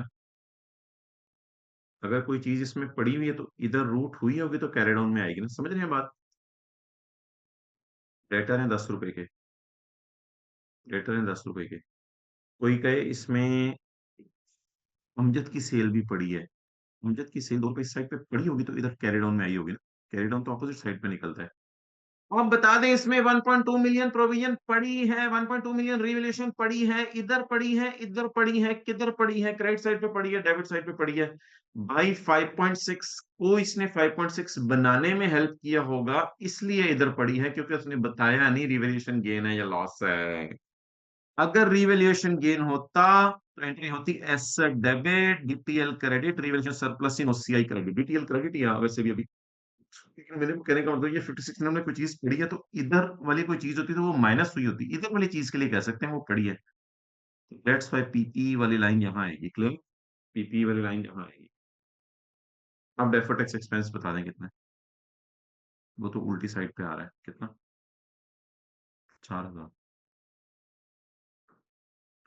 अगर कोई चीज इसमें पड़ी हुई है तो इधर रूट हुई होगी तो कैरेड ऑन में आएगी ना, समझ रहे हैं बात? डेटर है 10 रुपए के, डेटर है 10 रुपए के, कोई कहे इसमें अमजद की सेल भी पड़ी है, अमजद की सेल 2 रुपए इस साइड पे पड़ी होगी तो इधर कैरिड ऑन में आई होगी ना, कैरिड ऑन तो अपोजिट साइड पे निकलता है। अब बता दें इसमें 1.2 मिलियन प्रोविजन पड़ी है, 1.2 मिलियन रिवैल्यूएशन पड़ी है, इधर पड़ी है, इधर पड़ी है, किधर पड़ी है, क्रेडिट साइड पे पड़ी है, डेबिट साइड पे पड़ी है। भाई 5.6 को इसने 5.6 बनाने में हेल्प किया होगा, इसलिए इधर पड़ी है, क्योंकि उसने बताया नहीं रिवैल्यूएशन गेन है या लॉस है। अगर रिवैल्यूएशन गेन होता तो एंट्री होती asset debit, DTL credit, revaluation surplus in OCI credit, DTL credit, या वैसे भी अभी। लेकिन मेरे को कहने का मतलब ये 56 नंबर में कोई चीज पड़ी है तो इधर वाली कोई चीज होती तो वो माइनस हुई होती, इधर वाली चीज के लिए कह सकते हैं वो पड़ी है। दैट्स व्हाई पीपी वाली लाइन यहाँ आएगी, क्लियर? पीपी वाली लाइन यहाँ आएगी। अब डेफर्ड टैक्स एक्सपेंस बता दें कितना है? वो तो उल्टी साइड पे आ रहा है, कितना? 4000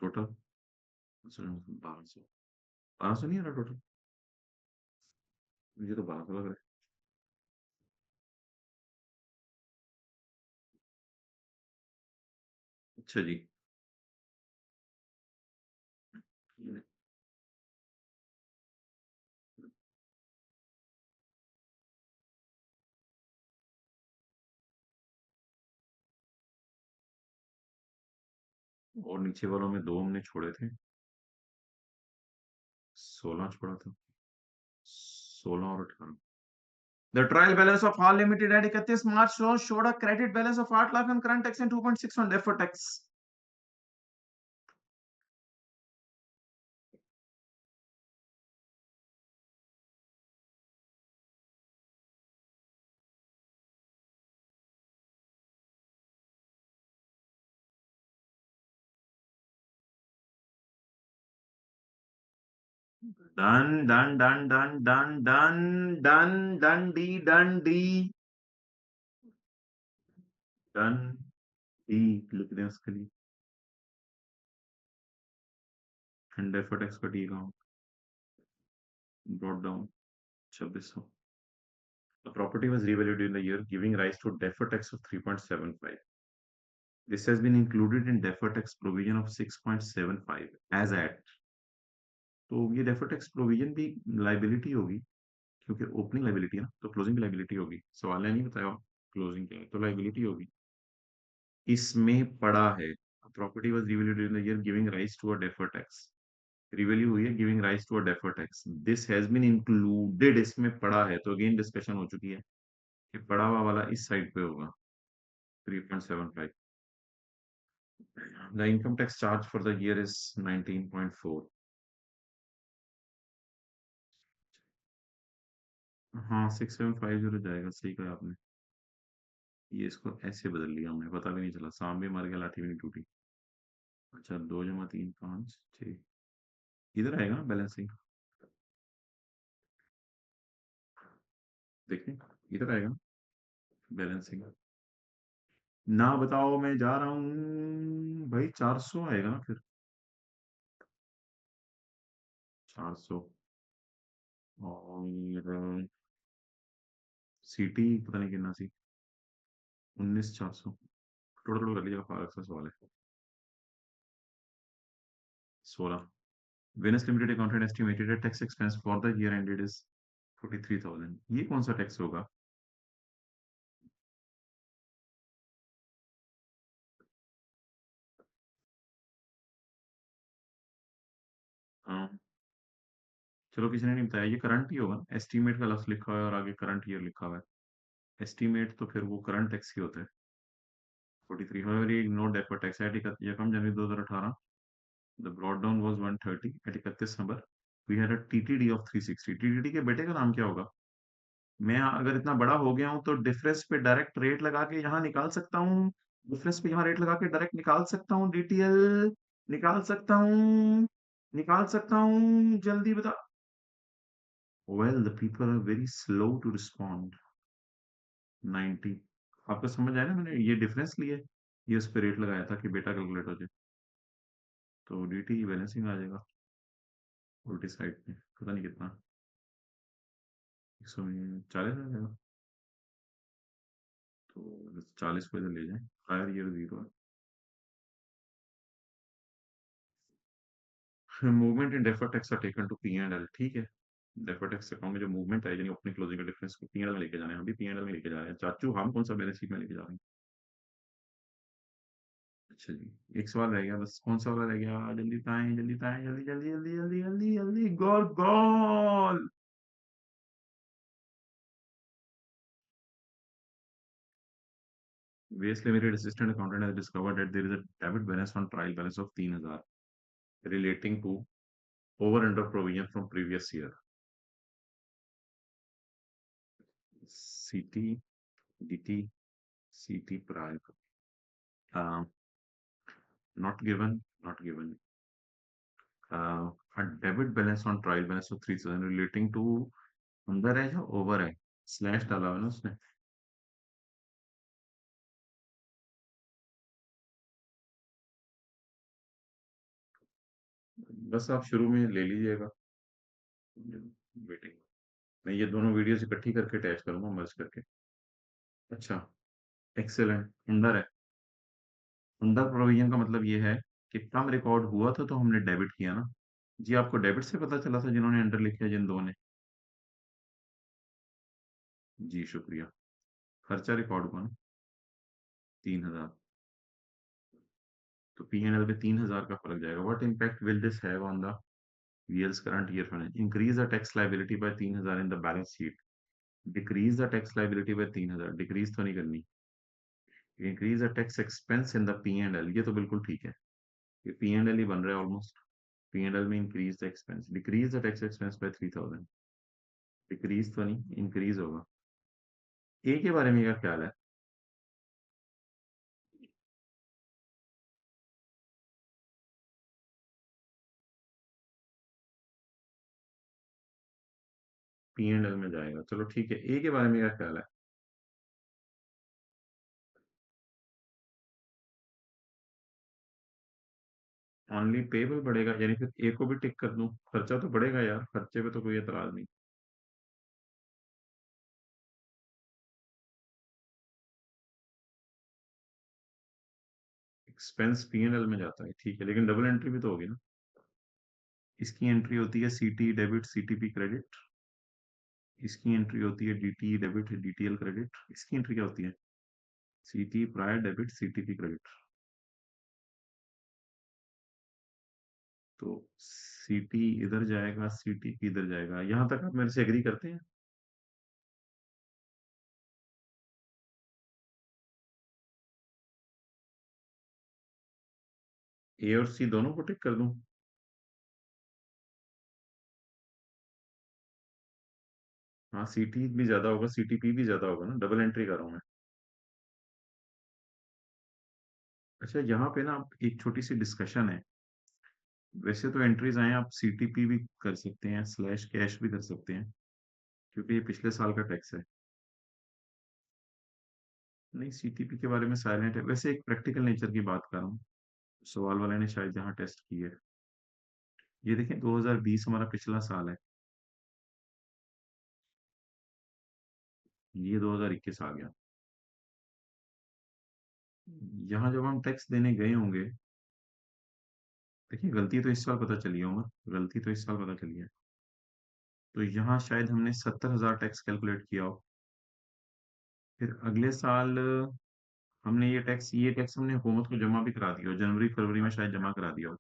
टोटल, 1200, 1200 नहीं आ रहा टोटल, मुझे तो 1200 लग रहा है। अच्छा जी, और नीचे वालों में 2 हमने छोड़े थे, 16 छोड़ा था, 16 और 18। The trial balance of Hall Limited at 31 March loan showed a credit balance of 8 lakh on current tax and 2.6 on deferred tax. Done, done, done, done, done, done, done, done, D, done, D, done, D, लिख दें उसके लिए, and deferred tax का D account, brought down 2600. The property was revalued in the year, giving rise to deferred tax of 3.75. This has been included in deferred tax provision of 6.75 as at। तो ये deferred tax provision भी liability होगी, क्योंकि opening liability है ना, तो closing भी liability होगी। सवाल ने नहीं बताया क्लोजिंग क्या है, तो लाइबिलिटी होगी। इसमें पड़ा है property was revalued in the year giving rise to a deferred tax. Revalue हुई है giving rise to a deferred tax, this has been included, इसमें पड़ा है। तो अगेन डिस्कशन हो चुकी है कि पड़ा हुआ वाला इस साइड पे होगा 3.75। The income tax charge for the year is 19.4। हाँ 6750 जाएगा, सही कहा आपने। ये इसको ऐसे बदल लिया हमने, पता भी नहीं चला, सांप भी मर गया लाठी भी नहीं टूटी। अच्छा 2 + 3 = 5 6, इधर आएगा ना बैलेंसिंग, देखिए इधर आएगा ना बैलेंसिंग। ना बताओ मैं जा रहा हूँ भाई, 400 आएगा ना फिर, 400। और सीटी पता नहीं कितना सी, 19,400। टोटल कर लीजिएगा, फारक सा सवाल है। 16। Venus limited accountant estimated tax expense for the year ended is 43,000। ये कौन सा टैक्स होगा? हाँ, चलो किसी ने नहीं बताया, ये करंट ही होगा। एस्टीमेट का लफ्ज लिखा हुआ है और आगे करंट ईयर लिखा हुआ है। एस्टीमेट तो फिर वो करंट टैक्स ही होता है। 43। however ये नो डेफर्ड टैक्स है। यकम जनवरी 2018 the brought down was 130 at 31 number. We had a TTD of 360। TTD के बेटे का नाम क्या होगा? मैं अगर इतना बड़ा हो गया हूं तो डिफरेंस पे डायरेक्ट रेट लगा के यहाँ निकाल सकता हूँ। डिफरेंस पे यहाँ रेट लगा के डायरेक्ट निकाल सकता हूँ, डीटीएल निकाल सकता हूँ, निकाल सकता हूँ, जल्दी बता। Well the people are very slow to respond. 90। आपको समझ आया ना, मैंने ये डिफरेंस लिया है, ये उस पर रेट लगाया था कि बेटा कैलकुलेट हो जाए। तो डीटी बैलेंसिंग आ जाएगा उल्टी साइड पे, पता नहीं कितना, 140 आ जाएगा। तो 40 को इधर ले जाए, प्रायर ईयर 0 है। Movement in deferred tax are taken to P and L, ठीक है। डेफर्ड टैक्स अकाउंट में जो मूवमेंट है, यानी ओपनिंग क्लोजिंग का डिफरेंस को पी एंड एल में लेके जाना है। हम भी पी एंड एल में लेके जा रहे हैं चाचू, हम कौन सा बैलेंस शीट में लेके जा रहे हैं। अच्छा जी, एक सवाल रह गया बस, कौन सा वाला रह गया? जल्दी बताएं, जल्दी बताएं, जल्दी जल्दी जल्दी जल्दी जल्दी जल्दी, गोल गोल। West limited assistant accountant has discovered that there is a debit balance on trial balance of 3,000 relating to over under provision from previous year। CT DT CT prior, not given, not given। A debit balance on trial balance of 3,000 relating to, अंदर है या over है? Slash डाला हुआ है ना उसने। बस आप शुरू में ले लीजिएगा, वेटिंग। मैं ये दोनों वीडियोस इकट्ठी करके अटैच करूंगा, मर्ज करके। अच्छा, एक्सेलेंट। अंडर है। अंडर प्रोविजन का मतलब ये है कि कम रिकॉर्ड हुआ था तो हमने डेबिट किया ना। जी आपको डेबिट से पता चला था जिन्होंने अंडर लिखा, जिन दो ने? जी शुक्रिया। खर्चा रिकॉर्ड हुआ ना, 3,000। तो पी एंड एल में 3,000 का फर्क जाएगा। What impact will this have on the VL's current year finance? Increase the tax liability by 3,000 in the balance sheet। Decrease the tax liability by 3,000, decrease तो नहीं करनी। Increase the tax expense in the P&L, ये तो बिल्कुल ठीक है, ये P&L ही बन रहा है ऑलमोस्ट। P&L में increase the expense, decrease the tax expense by 3,000, decrease तो नहीं, इंक्रीज होगा। ए के बारे में क्या ख्याल है? P&L में जाएगा, चलो ठीक है। ए के बारे में क्या ख्याल है? ओनली पेबल बढ़ेगा, यानी फिर ए को भी टिक कर दूं? खर्चा तो बढ़ेगा यार, खर्चे पे तो कोई एतराज नहीं। एक्सपेंस P&L में जाता है, ठीक है, लेकिन डबल एंट्री भी तो होगी ना। इसकी एंट्री होती है CT डेबिट CTP क्रेडिट, इसकी एंट्री होती है DT डेबिट DTL क्रेडिट, इसकी एंट्री क्या होती है CT prior debit CTP credit. तो CT इधर जाएगा CTP इधर जाएगा, यहां तक आप मेरे से एग्री करते हैं? A और C दोनों को टिक कर दूं? हाँ, CT भी ज्यादा होगा CTP भी ज्यादा होगा ना, डबल एंट्री कर रहा हूं मैं। अच्छा, यहाँ पे ना एक छोटी सी डिस्कशन है। वैसे तो एंट्रीज आए आप CTP भी कर सकते हैं स्लैश कैश भी कर सकते हैं, क्योंकि ये पिछले साल का टैक्स है। नहीं, CTP के बारे में साइलेंट है, वैसे एक प्रैक्टिकल नेचर की बात कर रहा हूँ। सवाल वाले ने शायद यहाँ टेस्ट की है। ये देखें 2020 हमारा पिछला साल है, ये 2021 आ गया। यहाँ जब हम टैक्स देने गए होंगे, देखिए गलती तो इस साल पता चली है उमर, गलती तो इस साल पता चली है। तो यहाँ शायद हमने 70,000 टैक्स कैलकुलेट किया हो। फिर अगले साल हमने ये टैक्स हमने हुकूमत को जमा भी करा दिया हो, जनवरी फरवरी में शायद जमा करा दिया हो।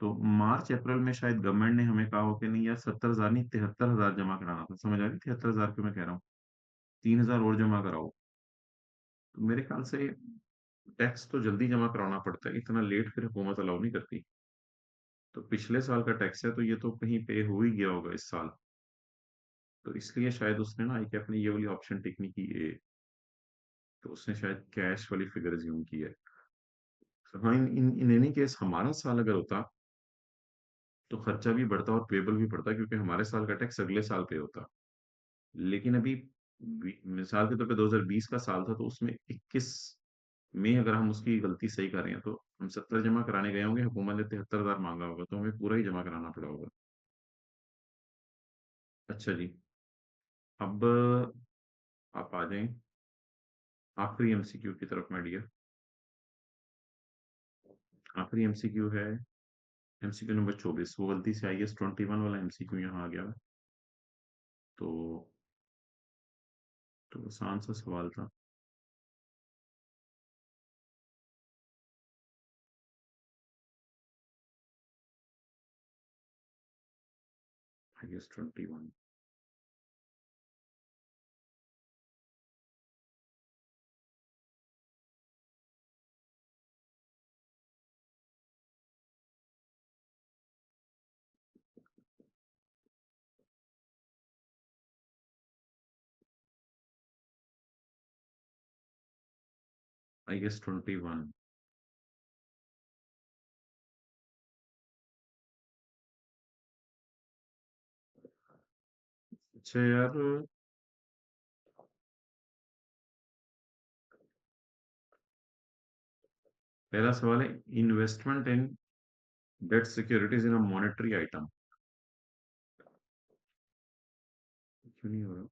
तो मार्च अप्रैल में शायद गवर्नमेंट ने हमें कहा हो कि नहीं यार 70,000 नहीं 73,000 जमा कराना था, समझ आ रही? 73,000 क्यों मैं कह रहा हूँ, 3,000 और जमा कराओ। तो मेरे ख्याल से टैक्स तो जल्दी जमा कराना पड़ता है, इतना लेट फिर हुकूमत अलाउ नहीं करती। तो पिछले साल का टैक्स है तो ये तो कहीं पे हो ही गया होगा इस साल। तो इसलिए शायद उसने ना एक अपनी ये वाली ऑप्शन टिक नहीं की ए, तो उसने शायद कैश वाली फिगर ज्यूम की है। तो हाँ, इन एनी केस हमारा साल अगर होता तो खर्चा भी बढ़ता और पेबल भी बढ़ता, क्योंकि हमारे साल का टैक्स अगले साल पे होता। लेकिन अभी मिसाल के तौर पे 2020 का साल था, तो उसमें 21 में अगर हम उसकी गलती सही कर रहे हैं तो हम 70 जमा कराने गए होंगे, हुकूमत ने 73,000 मांगा होगा, तो हमें पूरा ही जमा कराना पड़ा होगा। अच्छा जी, अब आप आ जाएं आखिरी एमसीक्यू की तरफ मैं डियर। आखिरी एमसीक्यू है एमसीक्यू नंबर 24, वो गलती से IS-21 वाला एमसीक्यू यहाँ आ गया है। तो आसान सा सवाल था। IS-21। IS-21। अच्छा यार, पहला सवाल है investment in debt securities in a monetary item. क्यों नहीं हो रहा?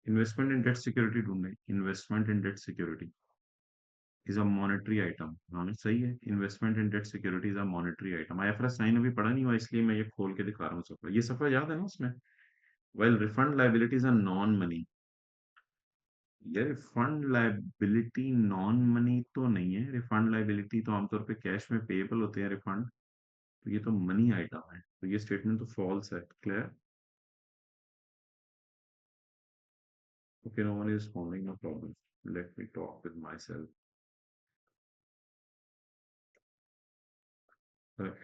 इन्वेस्टमेंट इन डेट सिक्योरिटी ढूंढे, investment in debt security is a monetary item. हाँ सही है, investment in debt security is a monetary item. IFRS 9 अभी पढ़ा नहीं हुआ, इसलिए मैं ये खोल के दिखा रहा हूँ सफर, ये सफर याद है ना उसमें। Well refund liabilities are non money. ये रिफंड लाइबिलिटी नॉन मनी तो नहीं है, रिफंड लाइबिलिटी तो आमतौर पे कैश में पेएबल होते हैं रिफंड। तो ये तो मनी आइटम है, तो ये स्टेटमेंट तो फॉल्स है। Clear? Okay, no one is responding, no problem, let me talk with myself.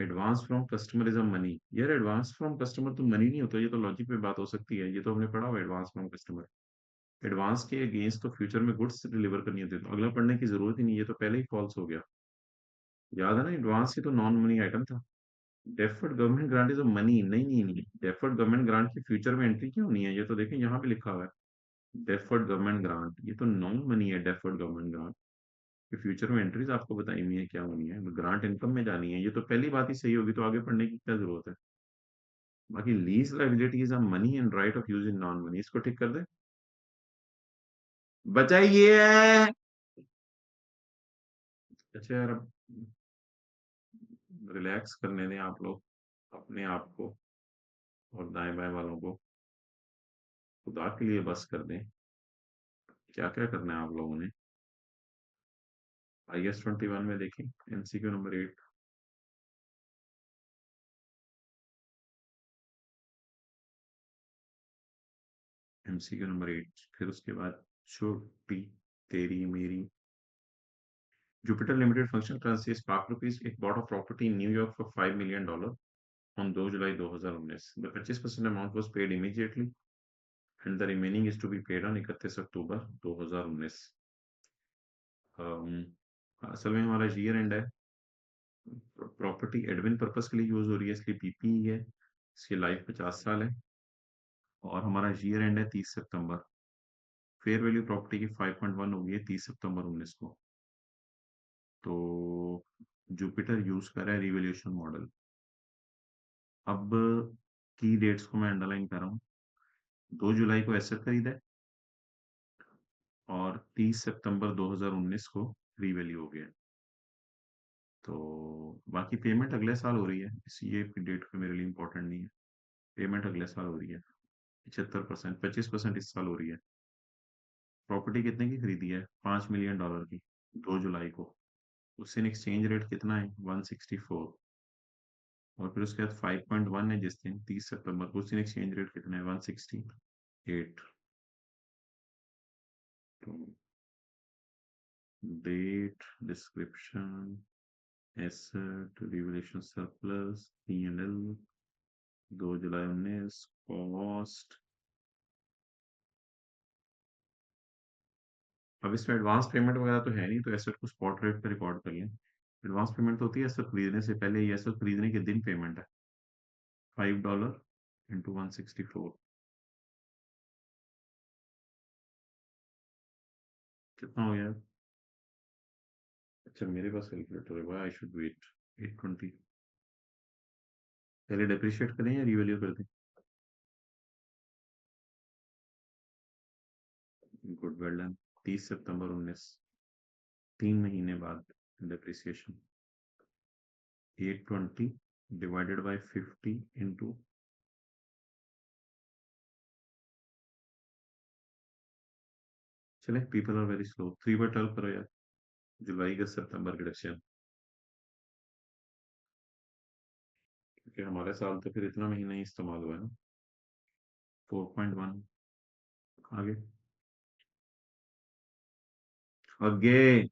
Advance from customer is a money. यार एडवांस फ्रॉम कस्टमर तो मनी नहीं होता, ये तो लॉजिक पे बात हो सकती है, ये तो हमने पढ़ा हुआ एडवांस फ्रॉम कस्टमर। एडवांस के अगेंस्ट तो फ्यूचर में गुड्स डिलीवर करनी होती है, तो अगला पढ़ने की जरूरत ही नहीं, ये तो पहले ही फॉल्स हो गया। याद है ना, एडवांस ही तो नॉन मनी आइटम था। Deferred government grant is a money, नहीं नहीं नहीं, डेफर्ड गवर्नमेंट ग्रांट की फ्यूचर में एंट्री क्यों नहीं है, ये तो देखें यहाँ पे लिखा हुआ है डेफर्ड गवर्नमेंट ग्रांट, ये तो नॉन मनी है डेफर्ड गवर्नमेंट ग्रांट। कि फ्यूचर में एंट्रीज आपको बताई हुई है क्या होनी है, ग्रांट इनकम में जानी है, ये तो पहली बात ही सही होगी, तो आगे पढ़ने की क्या जरूरत है। बाकी lease liabilities are money and right of use in non money, इसको ठीक कर दे। बचाइए। अच्छा यार, अब रिलैक्स करने दें आप लोग अपने आप को और दाएं बाएं वालों को, खुदा के लिए बस कर दें। क्या क्या करना है आप लोगों ने? IS-21 में देखें, MCQ नंबर 8। MCQ नंबर 8, फिर उसके बाद छोटी तेरी मेरी। Jupiter Limited function currency is Spark rupees. It bought a property in New York for $5 million on 2 July 2019. The 25% amount was paid immediately and the remaining is to be paid on 31 अक्टूबर 2019। असल में हमारा year and है, property admin purpose के लिए use हो रही है इसलिए पीपी है, इसकी लाइफ 50 साल है और हमारा ईयर एंड है 30 सितंबर। फेयर वैल्यू प्रॉपर्टी की 5.1 हो गई है 30 सितंबर 2019 को। तो जुपिटर यूज कर रहा है रिवैल्यूएशन मॉडल। अब की डेट्स को मैं अंडरलाइन कर रहा हूँ। 2 जुलाई को एसेट खरीदा है और 30 सितंबर 2019 को रीवैल्यू हो गया। तो बाकी पेमेंट अगले साल हो रही है, इस ये डेट पे मेरे लिए इंपॉर्टेंट नहीं है। पेमेंट अगले साल हो रही है 75%, 25% इस साल हो रही है। प्रॉपर्टी कितने की खरीदी है? $5 मिलियन की 2 जुलाई को। उस दिन एक्सचेंज रेट कितना है? 164। और फिर उसके बाद 5.1 है जिस दिन 30 सितंबर को, उस दिन एक्सचेंज रेट कितना है? 168। तो date, description, asset, revaluation surplus, P&L 2 जुलाई 19, कॉस्ट। अब इसमें एडवांस पेमेंट वगैरह तो है नहीं, तो एसेट को स्पॉट रेट पे रिकॉर्ड कर लें। एडवांस पेमेंट तो होती है एसेट खरीदने से पहले, ये एसेट खरीदने के दिन पेमेंट है। $5 इंटू 164 कितना हो गया? अच्छा मेरे पास कैलकुलेटर है, व्हाई आई शुड वेट। 820। पहले डेप्रिशिएट करें या रिवैल्यू कर दें? Good, well done. 30 सितंबर 19, 3 महीने बाद डेप्रिसिएशन। 820 डिवाइडेड बाई 50 इंटू, चले पीपल आर वेरी स्लो, 3/12 करो यार। जुलाई का सितंबर का डिडक्शन, क्योंकि हमारे साल तो फिर इतना महीना ही इस्तेमाल हुआ है ना। 4.1। आगे आगे।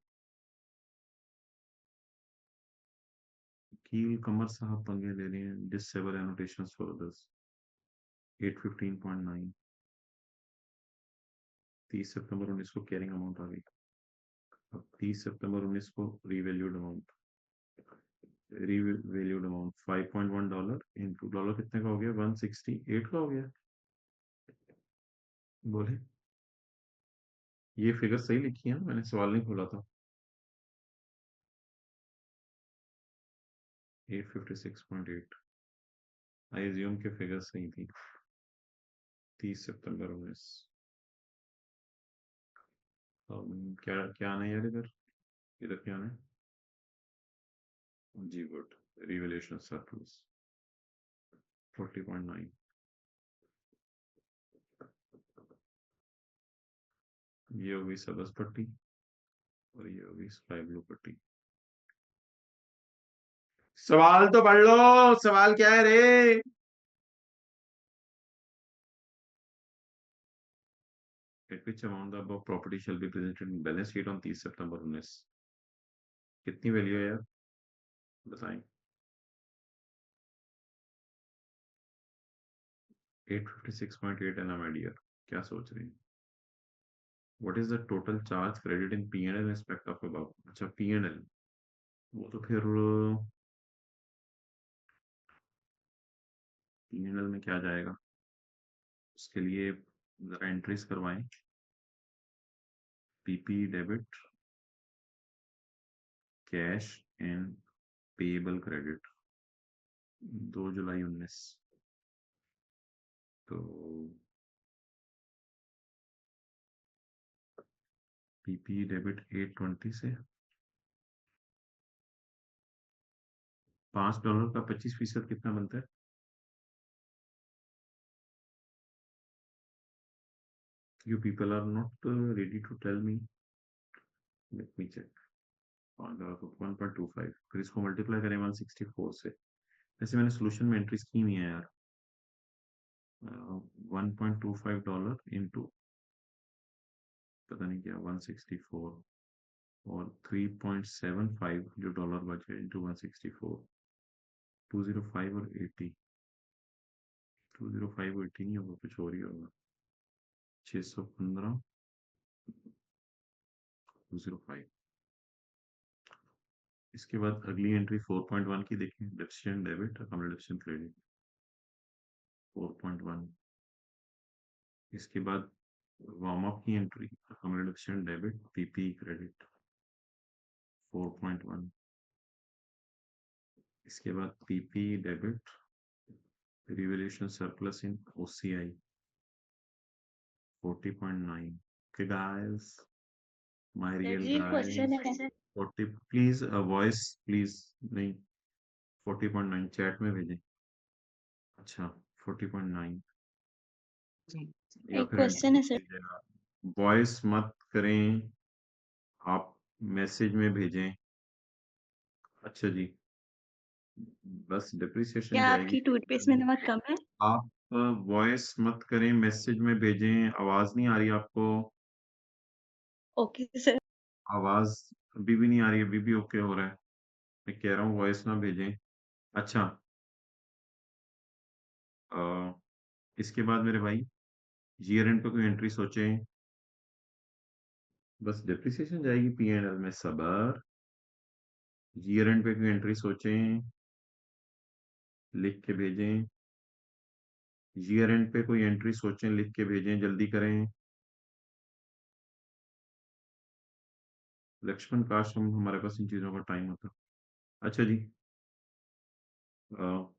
कील कमर साहब पंगे ले रहे हैं, डिसेबल एनोटेशंस फॉर अदर्स। 815.9। 30 सितंबर 19 को कैरिंग अमाउंट आ गई। अब 30 सितंबर 19 को रिवैल्यूड अमाउंट $5.1 इंटू डॉलर कितने का हो गया? 168 का हो गया। बोले ये फिगर सही लिखी है ना? मैंने सवाल नहीं खोला था। 856.8। आई एज्यूम के फिगर सही थी। 30 सितंबर 19। क्या क्या आना है यार इधर? इधर क्या आना है? जी गुड। Revaluation surplus 40.9। ये होगी सब्ज पट्टी और ये होगी स्काई ब्लू पट्टी। सवाल तो पढ़ लो, सवाल क्या है रे? At which amount the above property shall be presented in balance sheet on 30 सितंबर 19? कितनी वैल्यू है यार, बताएं। 856.8 एन एम डियर, क्या सोच रही हैं? What is the total charge credit in P&L in respect of above? अच्छा P&L, वो तो फिर P&L में क्या जाएगा? उसके लिए जरा एंट्रीज करवाएं। PP debit, cash and payable credit 2 जुलाई 19। तो पीपी डेबिट 820 से $5 का 25% कितना बनता है? You people are not ready to tell me. Let me check. 1.25, फिर इसको मल्टीप्लाई करें 164 से। वैसे मैंने सोल्यूशन में एंट्रीज की नहीं है यार। $1.25 इंटू पता नहीं क्या 164 और 3.75 जो डॉलर बचे इंटू 164, 205 और 80, 205 और 80 नहीं होगा, कुछ और ही होगा। 615 205। इसके बाद अगली एंट्री 4.1 की देखें, डेबिट डेबिट अकाउंट क्रेडिट 4.1। इसके बाद वार्म अप की entry account debit PP credit 4.1। इसके बाद PP debit revaluation surplus in OCI 40.9। Okay guys, my real जी क्वेश्चन guys, है 40 प्लीज वॉइस प्लीज नहीं, 40.9 चैट में भेजें। अच्छा 40.9 या एक फिर क्वेश्चन है सर वॉइस मत करें, आप मैसेज में भेजें। अच्छा जी, बस डिप्रिसिएशन क्या जाएगी। आपकी टूथपेस्ट में नमक कम है आप वॉइस मत करें, मैसेज में भेजें। आवाज नहीं आ रही आपको? ओके सर आवाज अभी भी नहीं आ रही है? अभी भी ओके हो रहा है? मैं कह रहा हूँ वॉइस ना भेजें। अच्छा अ, इसके बाद मेरे भाई ईयर एंड पे कोई एंट्री सोचें। बस डिप्रिसिएशन जाएगी पी एंड एल में, सबर। ईयर एंड पे कोई एंट्री सोचें, लिख के भेजें। ईयर एंड पे कोई एंट्री सोचें, लिख के भेजें, जल्दी करें। लक्ष्मण काश हम हमारे पास इन चीजों का टाइम होता। अच्छा जी अ,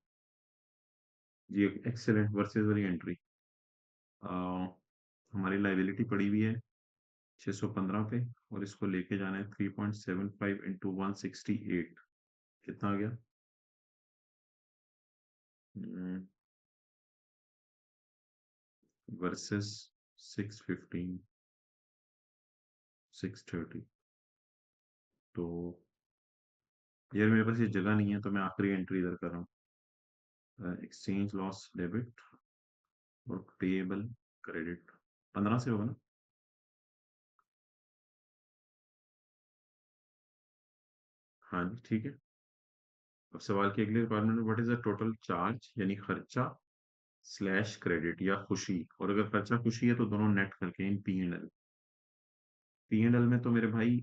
जी एक्सेलेंट वर्सेस वाली एंट्री हमारी लाइबिलिटी पड़ी हुई है 615 पे और इसको लेके जाना है 3.75 इंटू 168। कितना आ गया? वर्सेस 615 630। तो यार मेरे पास ये जगह नहीं है, तो मैं आखिरी एंट्री इधर कर रहा हूँ। एक्सचेंज लॉस डेबिट और पेएबल क्रेडिट 15 से होगा ना? हाँ जी ठीक है। अब सवाल की अगली requirement, what is the total charge, यानी खर्चा स्लैश क्रेडिट या खुशी। और अगर खर्चा खुशी है तो दोनों नेट करके in P and L. P and L में तो मेरे भाई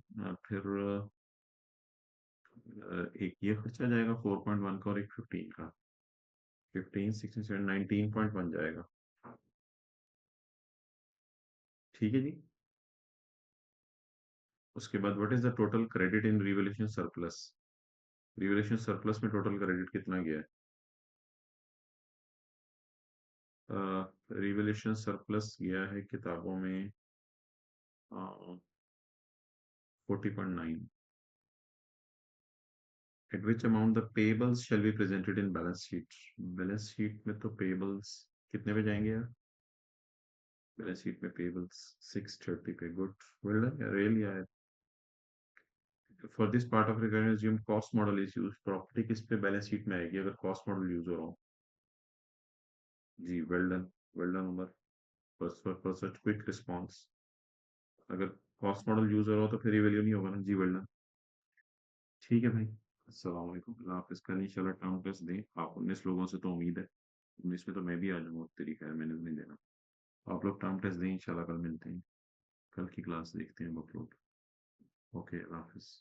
फिर एक ये खर्चा जाएगा 4.1 का और एक 15 का। 15 16 7 19.1 जाएगा। ठीक है जी। उसके बाद what is the total credit in revaluation surplus. Revaluation surplus में टोटल क्रेडिट कितना गया है? रिवैल्यूएशन सरप्लस गया है किताबों में 40.9। At which amount the payables shall be presented in balance sheet? Balance sheet में तो पेबल्स कितने पे जाएंगे यार? बैलेंस शीट में पेबल्स 630 पे। गुड, वेल डन यार, रियली यार। For this part of record assume cost model is used. Property किस पे बैलेंस शीट में आएगी अगर कॉस्ट मॉडल यूज हो रहा हो? जी well done Umar, for such quick response. अगर कॉस्ट मॉडल यूज हो रहा हो तो फिर ये वैल्यू नहीं होगा ना। जी वेल डन। ठीक है भाई, अस्सलाम वालेकुम, अल्लाह हाफिज़। कल इंशाल्लाह टर्म टेस्ट दें आप। 19 लोगों से तो उम्मीद है, 19 में तो मैं भी आ जाऊंगा, तेरी खैर मैंने नहीं देना। आप लोग टर्म टेस्ट दें, इंशाल्लाह कल मिलते हैं। कल की क्लास देखते हैं अपलोड। ओके, अल्लाह हाफिज़।